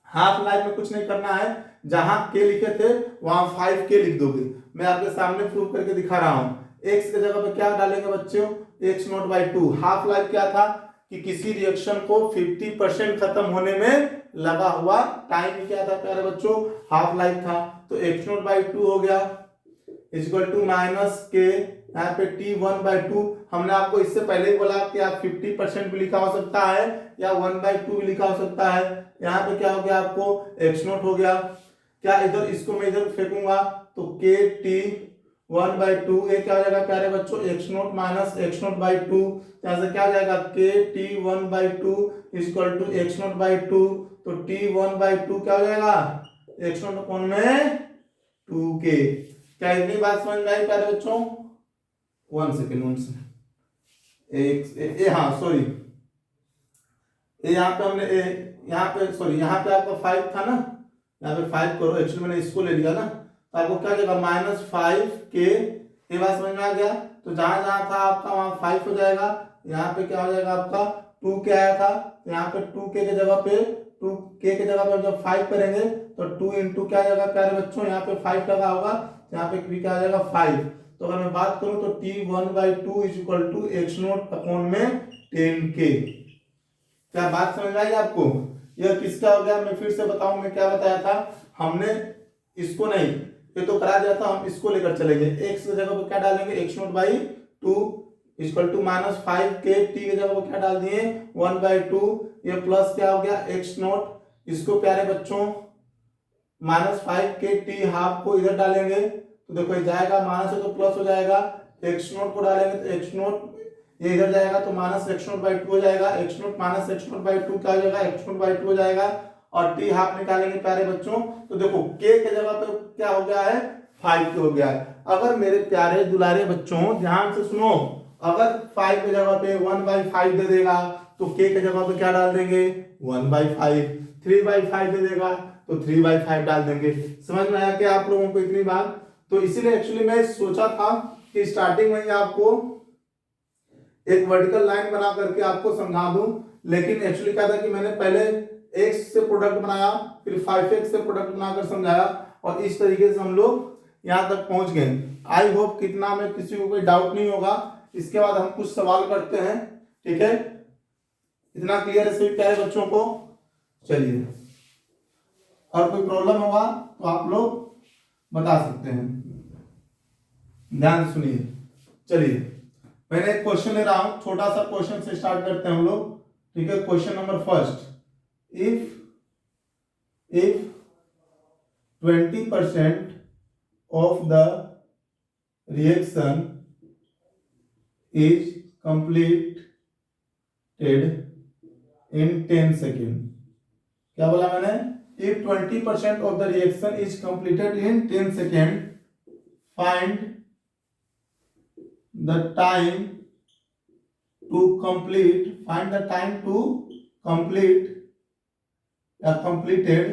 हाफ लाइफ में कुछ नहीं करना है, जहां के लिखे थे वहां 5k लिख दोगे। मैं आपके सामने प्रूव करके दिखा रहा हूं। x के जगह पे क्या डालेंगे बच्चों, x not by 2। Half life क्या था कि किसी रिएक्शन को 50% खत्म होने में लगा हुआ टाइम क्या था प्यारे बच्चों, हाफ लाइफ था। तो x नॉट बाई 2 हो गया इक्वल टू माइनस के, यहाँ पे t1 बाई 2। हमने आपको इससे पहले ही बोला कि आप 50% भी लिखा हो सकता है या 1/2 भी लिखा हो सकता है। यहाँ पे क्या हो गया, आपको x नोट हो गया। क्या इधर इसको मैं इधर फेंकूंगा तो के टी 1/2, ये क्या हो जाएगा प्यारे बच्चों, x nought minus x nought by 2। यहाँ से क्या हो जाएगा, k t 1/2 equal to x nought by 2। तो t 1/2 क्या हो जाएगा, एक्स नोट कोण में 2k। क्या इतनी बात समझ में आई प्यारे बच्चों? 1 सेकेंड, हाँ सॉरी, यहाँ पे हमने यहाँ पे सॉरी, यहाँ पे आपका 5 था ना, यहाँ पे 5 करो, एक्चुअली मैंने इसको ले लिया ना, तो आपको क्या जाएगा -5k। ये बात समझ में आ गया? तो जहां जहां था आपका वहां 5 हो जाएगा, यहाँ पे क्या हो जाएगा आपका 2k आया था, तो यहाँ पे 2k के जगह पे 2k के जगह पे जब 5 करेंगे तो 2 इंटू क्या आ जाएगा प्यारे बच्चों, यहाँ पे 5 लगा होगा, यहाँ पे भी क्या आ जाएगा 5। तो अगर मैं बात करूं तो t 1/2 is equal to x nought upon में 10k। क्या बात समझ में आई आपको? यह किसका हो गया, मैं फिर से बताऊं, मैं क्या बताया था, हमने इसको नहीं, ये तो करा दिया था, हम इसको लेकर चलेंगे। x की जगह पर क्या डालेंगे, x nought by 2 equal to -5k, t की जगह पर क्या डाल दिए 1/2, ये प्लस क्या हो गया एक्स नोट, इसको प्यारे बच्चों -5k t हाफ को इधर डालेंगे तो देखो ये जाएगा, माइनस है तो प्लस हो जाएगा, एक्स नोट को डालेंगे तो एक्स नोट ये इधर जाएगा तो माइनस एक्स नोट बाई 2 हो जाएगा, x note minus x nought by 2 क्या हो जाएगा, एक्स नोट बाई 2 हो जाएगा। और टी हाफ निकालेंगे प्यारे बच्चों तो देखो के के जगह पे क्या हो गया है 5k हो गया है। अगर मेरे प्यारे दुलारे बच्चों ध्यान से सुनो, अगर 5 की जगह पे 1/5 दे देगा तो k के जगह पे क्या डाल देंगे 1/5, 3/5 दे देगा तो 3/5 डाल देंगे। समझ में आया क्या आप लोगों को इतनी बात? तो इसीलिए एक्चुअली मैं सोचा था कि स्टार्टिंग में ही आपको एक वर्टिकल लाइन बना करके आपको समझा दूं, लेकिन एक्चुअली क्या था कि मैंने पहले x से प्रोडक्ट बनाया, फिर 5x से प्रोडक्ट बनाकर समझाया, और इस तरीके से हम लोग यहाँ तक पहुंच गए। आई होप कितना में किसी को कोई डाउट नहीं होगा। इसके बाद हम कुछ सवाल करते हैं, ठीक है? इतना क्लियर है सभी प्यारे बच्चों को? चलिए, और कोई प्रॉब्लम होगा तो आप लोग बता सकते हैं, ध्यान से सुनिए। चलिए, मैंने एक क्वेश्चन ले रहा हूं, छोटा सा क्वेश्चन से स्टार्ट करते हैं हम लोग, ठीक है? Question number first, if 20% of the reaction is complete in 10 second. क्या बोला मैंने? If 20% of the reaction is completed in 10 seconds, find the time to complete, find the time to complete completed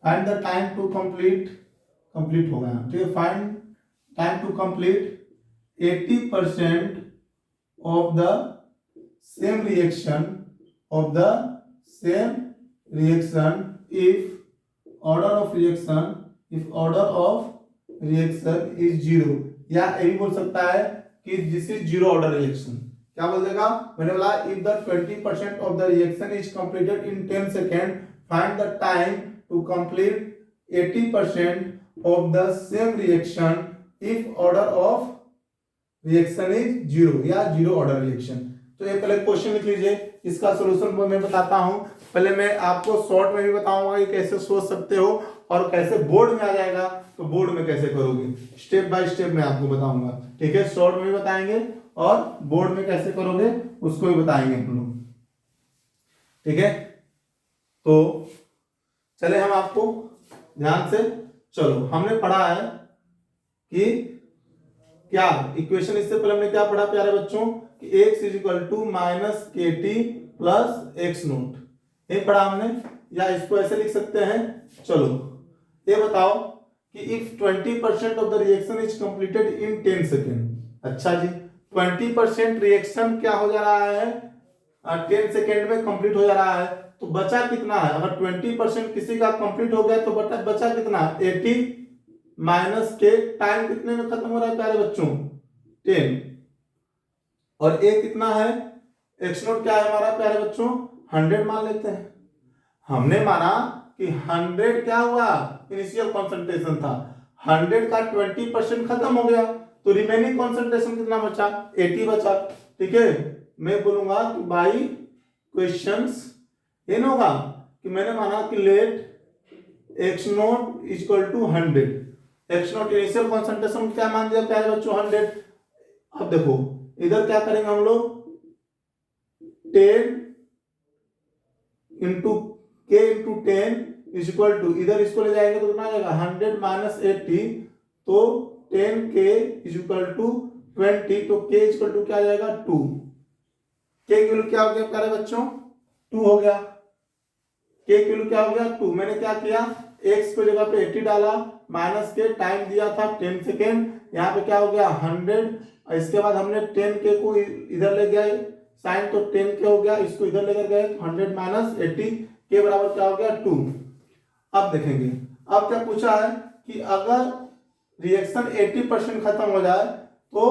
and the time to complete हो गया, ठीक है। Find time to complete 80% of the same reaction if order of reaction is zero, या ये भी बोल सकता है कि this is zero order reaction. क्या बोल देगा? मैंने बोला if the 20% of the reaction is completed in 10 second, find the time to complete 80% of the same reaction if order of reaction is zero, या जीरो ऑर्डर रिएक्शन। तो ये पहले क्वेश्चन लिख लीजिए, इसका सॉल्यूशन मैं बताता हूं। पहले मैं आपको शॉर्ट में भी बताऊंगा कि कैसे सोच सकते हो और कैसे बोर्ड में आ जाएगा तो बोर्ड में कैसे करोगे, स्टेप बाय स्टेप मैं आपको बताऊंगा, ठीक है। शॉर्ट में भी बताएंगे और बोर्ड में कैसे करोगे उसको भी बताएंगे हम लोग, ठीक है। तो चले हम आपको ध्यान से चलो, हमने पढ़ा है कि क्या इक्वेशन, इससे पहले हमने क्या पढ़ा प्यारे बच्चों कि x is to minus k t plus x nought, ये पढ़ा हमने, या इसको ऐसे लिख सकते हैं। चलो ये बताओ कि if 20% of the reaction is completed in 10 second. अच्छा जी, 20% रिएक्शन क्या हो जा रहा है 10 सेकेंड में कंप्लीट हो जा रहा है, तो बचा कितना है? अगर 20% किसी का कंप्लीट हो गया तो बचा कितना? 80 माइनस के, टाइम कितने में खत्म हो रहा है प्यारे बच्चों? 10, और ए कितना है? एक्स नोट क्या है हमारा प्यारे बच्चों? 100 मान लेते हैं। हमने माना कि 100 क्या हुआ? इनिशियल कॉन्सेंट्रेशन था, 100 का 20% खत्म हो गया, तो रिमेनिंग कॉन्सेंट्रेशन कितना बचा? 80 बचा, ठीक है। मैं बोलूंगा कि बाई क्वेश्चंस ये ना होगा कि मैंने माना कि let x nought is equal to 100, x nought initial concentration क्या मान दिया प्यारे बच्चों? 100। अब देखो इधर क्या करेंगे हम लोग, 10 इंटू के इंटू 10 इज इक्वल टू, इधर इसको ले जाएंगे तो कितना आ जाएगा? 100 माइनस 80, तो 10 के इज इक्वल टू 20, तो के इज इक्वल टू क्या आ जाएगा? 2। के की वैल्यू क्या हो गया प्यारे बच्चों? 2 हो गया। के की वैल्यू क्या हो गया? 2। मैंने क्या किया, x को जगह पे 80 डाला, माइनस के टाइम दिया था 10 सेकेंड, यहाँ पे क्या हो गया 100, इसके बाद हमने 10 के को इधर ले गए साइन, तो 10 के हो गया, इसको इधर लेकर गए, 100 माइनस 80 के बराबर क्या हो गया? 2। अब देखेंगे, अब क्या पूछा है कि अगर रिएक्शन 80% खत्म हो जाए तो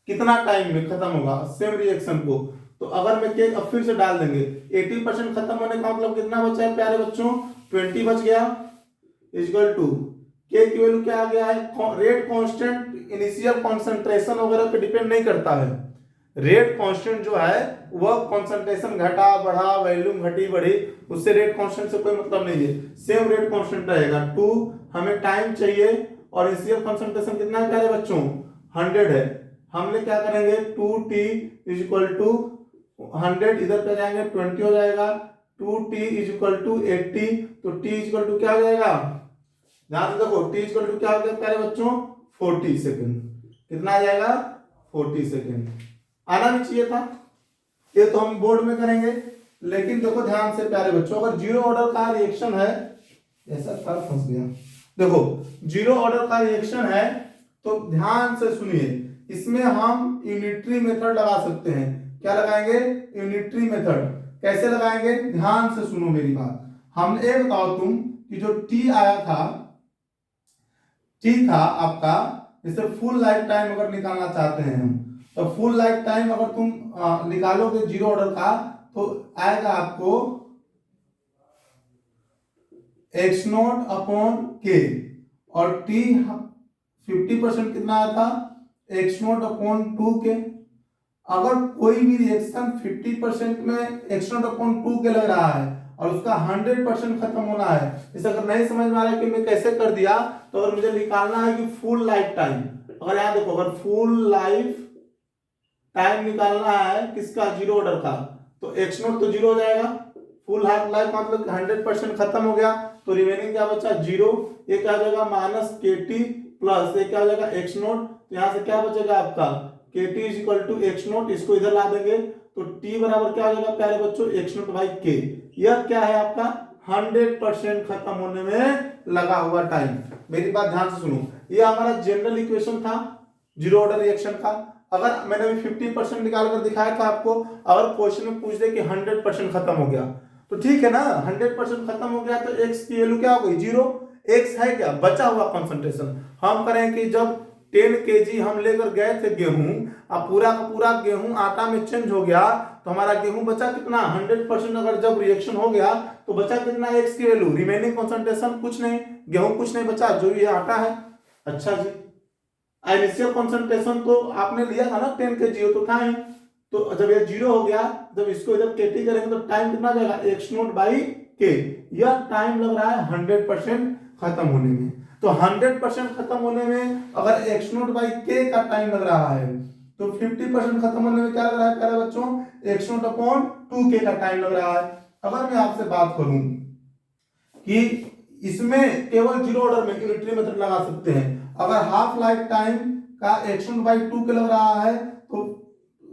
कितना टाइम में खत्म होगा सेम रिएक्शन को। तो अगर मैं के अब फिर से डाल देंगे, 80% खत्म होने का मतलब कितना बचा है प्यारे बच्चों? 20 बच गया, इक्वल टू के की वैल्यू क्या आ गया है? रेट कांस्टेंट इनिशियल कंसंट्रेशन वगैरह पे डिपेंड नहीं करता है। रेट कांस्टेंट जो है वह कंसंट्रेशन घटा बढ़ा, वॉल्यूम घटी बढ़ी, उससे रेट कांस्टेंट से कोई मतलब नहीं है, सेम रेट कांस्टेंट रहेगा। 2 हमें टाइम चाहिए और इनिशियल कंसंट्रेशन कितना है प्यारे बच्चों? 100 है। हमने क्या करेंगे, 2t इज इक्वल टू 100, इधर पे जाएंगे 20 हो जाएगा, 2t इज इक्वल टू 80, तो t इज इक्वल टू क्या हो जाएगा? ध्यान से देखो, t इज इक्वल टू क्या हो गया प्यारे बच्चों? 40 सेकेंड। कितना आ जाएगा? 40 सेकेंड। आना भी चाहिए था, ये तो हम बोर्ड में करेंगे, लेकिन देखो ध्यान से प्यारे बच्चों, अगर जीरो ऑर्डर का रिएक्शन है, ऐसा तार फंस गया, देखो जीरो ऑर्डर का रिएक्शन है तो ध्यान से सुनिए, इसमें हम यूनिटरी मेथड लगा सकते हैं। क्या लगाएंगे? Unitary method. कैसे लगाएंगे? ध्यान से सुनो मेरी बात। हम ये बताओ तुम कि जो टी आया था, टी था आपका, जैसे फुल लाइफ टाइम अगर निकालना चाहते हैं हम, तो फुल लाइफ टाइम अगर तुम निकालोगे जीरो ऑर्डर का तो आएगा आपको एक्स नोट अपॉन के, और टी 50% कितना आया था? एक्स नोट अपॉन 2 के। अगर कोई भी रिएक्शन 50% में एक्स नोट अपॉन 2 के लग रहा है और उसका 100% खत्म होना है, इसे अगर नहीं समझ में आ रहा है कि मैं कैसे कर दिया, तो अगर मुझे निकालना है कि फुल लाइफ टाइम, अगर यहाँ देखो, अगर फुल लाइफ टाइम निकालना है किसका, जीरो ऑर्डर का, तो एक्स नोट तो जीरो हो जाएगा, फुल हाफ लाइफ मतलब 100% खत्म हो गया, तो रिमेनिंग क्या बचा, जीरो। ये क्या हो जाएगा, माइनस के टी प्लस ये क्या हो जाएगा, एक्स नोट। तो यहाँ से क्या बचेगा आपका, k t is equal to x nought, इसको इधर ला देंगे तो टी बराबर क्या हो जाएगा प्यारे बच्चों, एक्स नोट बाई के। यह क्या है आपका 100% खत्म होने में लगा हुआ टाइम। मेरी बात ध्यान से सुनो, ये हमारा जनरल इक्वेशन था जीरो ऑर्डर रिएक्शन का। अगर मैंने अभी 50% निकाल कर दिखाया था आपको, अगर क्वेश्चन में पूछ दे कि 100% खत्म हो गया तो ठीक है ना, 100% खत्म हो गया तो x की वैल्यू क्या हो गई, जीरो। x है क्या, बचा हुआ कंसंट्रेशन। हम करें कि जब 10 kg हम लेकर गए थे गेहूं, अब पूरा का पूरा गेहूं आटा में चेंज हो गया, तो हमारा गेहूं बचा कितना, 100%। अगर जब रिएक्शन हो गया तो बचा कितना, x की वैल्यू, रिमेनिंग कंसंट्रेशन कुछ नहीं, गेहूं कुछ नहीं बचा, जो ये आटा है। अच्छा जी, इनिशियल कंसंट्रेशन तो आपने लिया था ना 10 kg, तो था ही। तो जब ये जीरो हो गया, जब इसको इधर केटी करेंगे तो टाइम कितना जाएगा, एक्स नोट बाई के। यह टाइम लग रहा है 100% खत्म होने में। तो 100% खत्म होने में अगर एक्स नोट बाई के का टाइम लग रहा है, तो 50% खत्म होने में क्या लग रहा है प्यारे बच्चों, एक्स नोट अपॉन 2 के का टाइम लग रहा है। अगर मैं आपसे बात करूं कि इसमें केवल जीरो ऑर्डर में यूनिटरी मेथड लगा सकते हैं, अगर हाफ लाइफ टाइम का एक्स नोट बाई 2 के लग रहा है, तो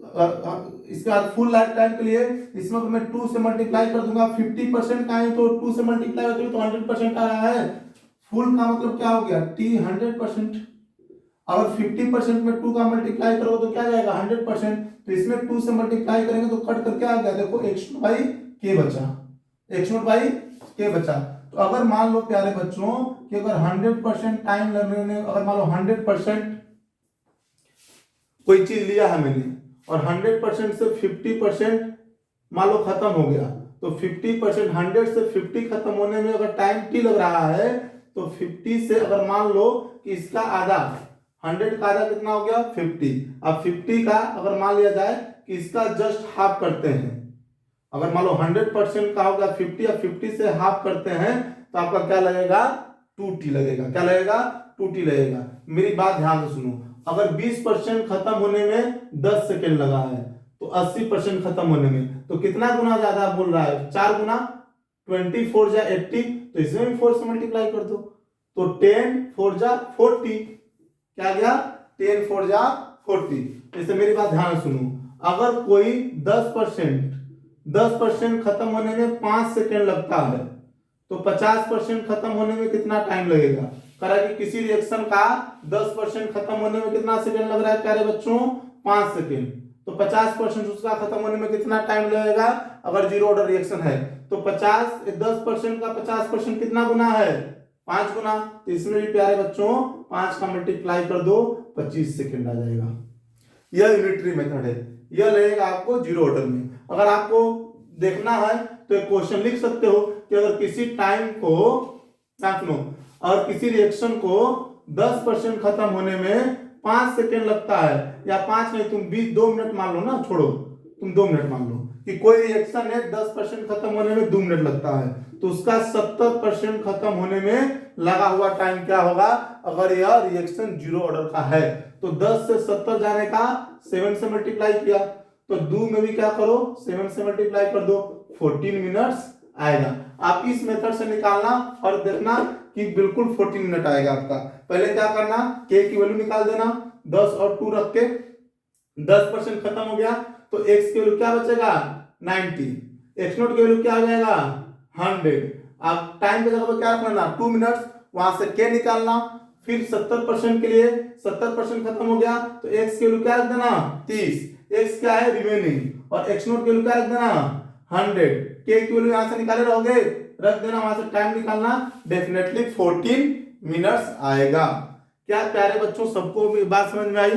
इसके बाद फुल लाइफ टाइम के लिए इसमें तो मैं 2 से मल्टीप्लाई कर दूंगा, 50% का है तो 2 से मल्टीप्लाई होते तो 100% आ रहा है। फुल का मतलब क्या हो गया, टी 100%। अगर 50% में 2 का मल्टीप्लाई करोगे तो क्या जाएगा 100%, तो इसमें 2 से मल्टीप्लाई करेंगे तो कट करके आ गया, देखो एक्स नोट बाई के बचा, एक्स नोट बाई के बचा। तो अगर मान लो प्यारे बच्चों कि अगर 100% टाइम लगने में, अगर मान लो 100% कोई चीज लिया है मैंने और 100% से 50% मान लो खत्म हो गया, तो 50% 100 से 50 खत्म होने में अगर टाइम टी लग रहा है, तो 50 से अगर मान लो कि इसका आधा, 100 का आधा कितना हो गया 50। अब 50 का अगर मान लिया जाए कि इसका जस्ट हाफ करते हैं, अगर मान लो 100% का होगा 50 या 50 से हाफ करते हैं, तो आपका क्या लगेगा 2t लगेगा। क्या लगेगा 2t लगेगा। मेरी बात ध्यान से सुनो, अगर 20% खत्म होने में 10 सेकेंड लगा है, तो 80% खत्म होने में तो कितना गुना ज्यादा बोल रहा है, 4 गुना, 24 जा 80, तो इसमें भी 4 से मल्टीप्लाई कर दो, तो 10 4 जा 40, क्या गया 10 4 जा 40। जैसे मेरी बात ध्यान से सुनो, अगर कोई 10% खत्म होने में 5 सेकेंड लगता है, तो 50% खत्म होने में कितना टाइम लगेगा। कह रहा है कि किसी रिएक्शन का 10% खत्म होने में कितना सेकेंड लग रहा है प्यारे बच्चों, 5 सेकेंड। तो 50% उसका खत्म होने में कितना टाइम लगेगा, अगर जीरो ऑर्डर रिएक्शन है तो 10% का 50% कितना गुना है, 5 गुना। तो इसमें भी प्यारे बच्चों 5 का मल्टीप्लाई कर दो, 25 सेकेंड आ जाएगा। यह यूनिटरी मेथड है, यह लगेगा आपको जीरो ऑर्डर में। अगर आपको देखना है तो एक क्वेश्चन लिख सकते हो कि अगर किसी टाइम को, सुनो, और किसी रिएक्शन को 10% खत्म होने में 5 सेकेंड लगता है, या 5 नहीं तुम 2 मिनट मान लो ना, छोड़ो तुम 2 मिनट मान लो कि कोई रिएक्शन है 10% खत्म होने में 2 मिनट लगता है, तो उसका 70% खत्म होने में लगा हुआ टाइम क्या होगा, अगर यह रिएक्शन जीरो ऑर्डर का है। तो 10 से 70 जाने का 7 से मल्टीप्लाई किया, तो 2 में भी क्या करो 7 से मल्टीप्लाई कर दो, 14 मिनट्स आएगा। आप इस मेथड से निकालना और देखना कि बिल्कुल 14 मिनट आएगा आपका। पहले क्या करना, के की वैल्यू निकाल देना, 10 और 2 रख के 10% खत्म हो गया, तो x की वैल्यू क्या बचेगा 90, x नोट की वैल्यू क्या आ जाएगा 100। अब टाइम की जगह पर क्या रखना, 2 मिनट्स, वहां से के निकालना, फिर 70% के लिए 70% खत्म हो गया तो x की वैल्यू क्या रख देना 30, x क्या है रिमेनिंग, और x नोट की वैल्यू क्या रख देना 100, के की वैल्यू यहां से निकाले रहोगे, रख देना, वहां से टाइम निकालना, डेफिनेटली 14 मिनट्स आएगा। क्या प्यारे बच्चों सबको बात समझ में आई,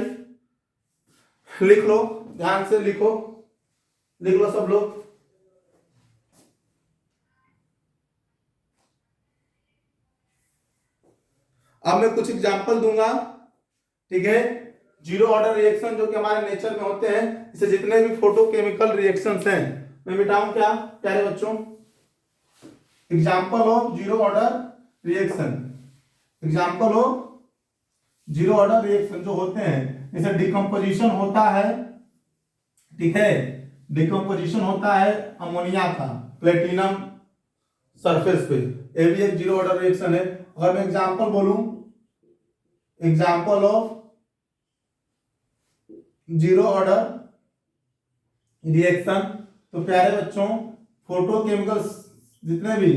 लिख लो, ध्यान से लिखो, लिख लो सब लोग। अब मैं कुछ एग्जांपल दूंगा, ठीक है। जीरो ऑर्डर रिएक्शन जो कि हमारे नेचर में होते हैं, इसे जितने भी फोटोकेमिकल रिएक्शंस हैं मैं मिटाऊं क्या प्यारे बच्चों, example of zero order reaction, example of zero order reaction जो होते हैं, जैसे डिकम्पोजिशन होता है, ठीक है। डिकम्पोजिशन होता है अमोनिया का प्लेटिनम सरफेस पे, ये भी एक जीरो ऑर्डर रिएक्शन है। अगर मैं एग्जांपल बोलूं, example of zero order reaction, तो प्यारे बच्चों फोटोकेमिकल, जितने भी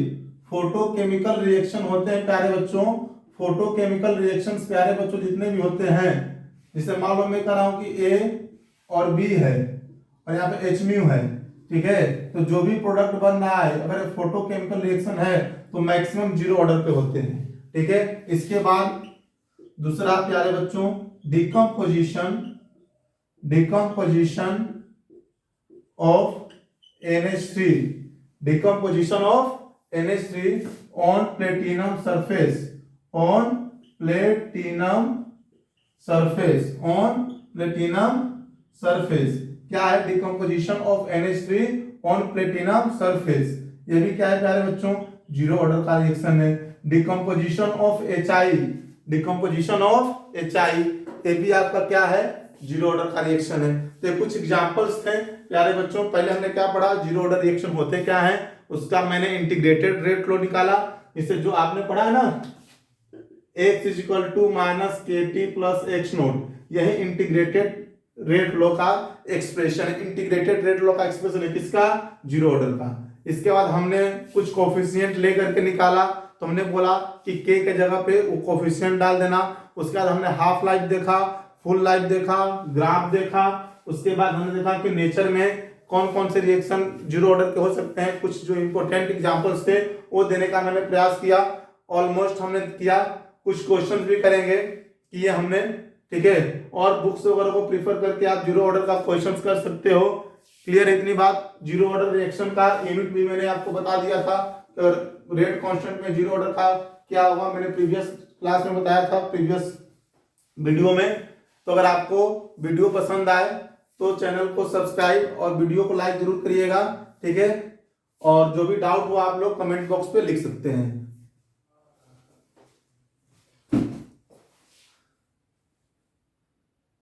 फोटोकेमिकल रिएक्शन होते हैं प्यारे बच्चों, फोटोकेमिकल रिएक्शंस प्यारे बच्चों जितने भी होते हैं, जैसे मान लो मैं कह रहा हूं कि ए और बी है और यहाँ पे H म्यू है, ठीक है, तो जो भी प्रोडक्ट बन रहा है अगर फोटोकेमिकल रिएक्शन है तो मैक्सिमम जीरो ऑर्डर पे होते हैं, ठीक है। इसके बाद दूसरा प्यारे बच्चों decomposition, decomposition of NH3, decomposition of NH3 on platinum surface, on platinum surface, on platinum surface. क्या है decomposition of NH3 on platinum surface, ये भी क्या है प्यारे बच्चों जीरो ऑर्डर का रिएक्शन है। Decomposition of HI, decomposition of HI, ये भी आपका क्या है जीरो ऑर्डर का रिएक्शन है। तो ये कुछ एग्जांपल्स थे प्यारे बच्चों। पहले हमने क्या पढ़ा, जीरो ऑर्डर रिएक्शन होते क्या है, उसका मैंने इंटीग्रेटेड रेट लो निकाला। इससे जो आपने पढ़ा है ना x equal to minus KT plus x nought, यही इंटीग्रेटेड रेट लो का एक्सप्रेशन है। इंटीग्रेटेड रेट लो का एक्सप्रेशन है किसका, जीरो ऑर्डर का। इसके बाद हमने कुछ कोफिशिएंट लेकर के निकाला, तो हमने बोला कि k के जगह पे वो कोफिशिएंट डाल देना। उसके बाद हमने हाफ लाइफ देखा, फुल लाइफ देखा, ग्राफ देखा। उसके बाद हमने देखा कि नेचर में कौन कौन से रिएक्शन जीरो ऑर्डर के हो सकते हैं, कुछ जो इंपॉर्टेंट एग्जांपल्स थे वो देने का मैंने प्रयास किया, ऑलमोस्ट हमने किया। कुछ क्वेश्चन भी करेंगे कि ये हमने, ठीक है, और बुक्स वगैरह को प्रीफर करके आप जीरो ऑर्डर का क्वेश्चंस कर सकते हो। क्लियर है इतनी बात। जीरो ऑर्डर रिएक्शन का यूनिट भी मैंने आपको बता दिया था, रेट कांस्टेंट में जीरो ऑर्डर का क्या होगा मैंने प्रीवियस क्लास में बताया था, प्रीवियस वीडियो में। तो अगर आपको वीडियो पसंद आए तो चैनल को सब्सक्राइब और वीडियो को लाइक जरूर करिएगा, ठीक है। और जो भी डाउट हो आप लोग कमेंट बॉक्स पे लिख सकते हैं।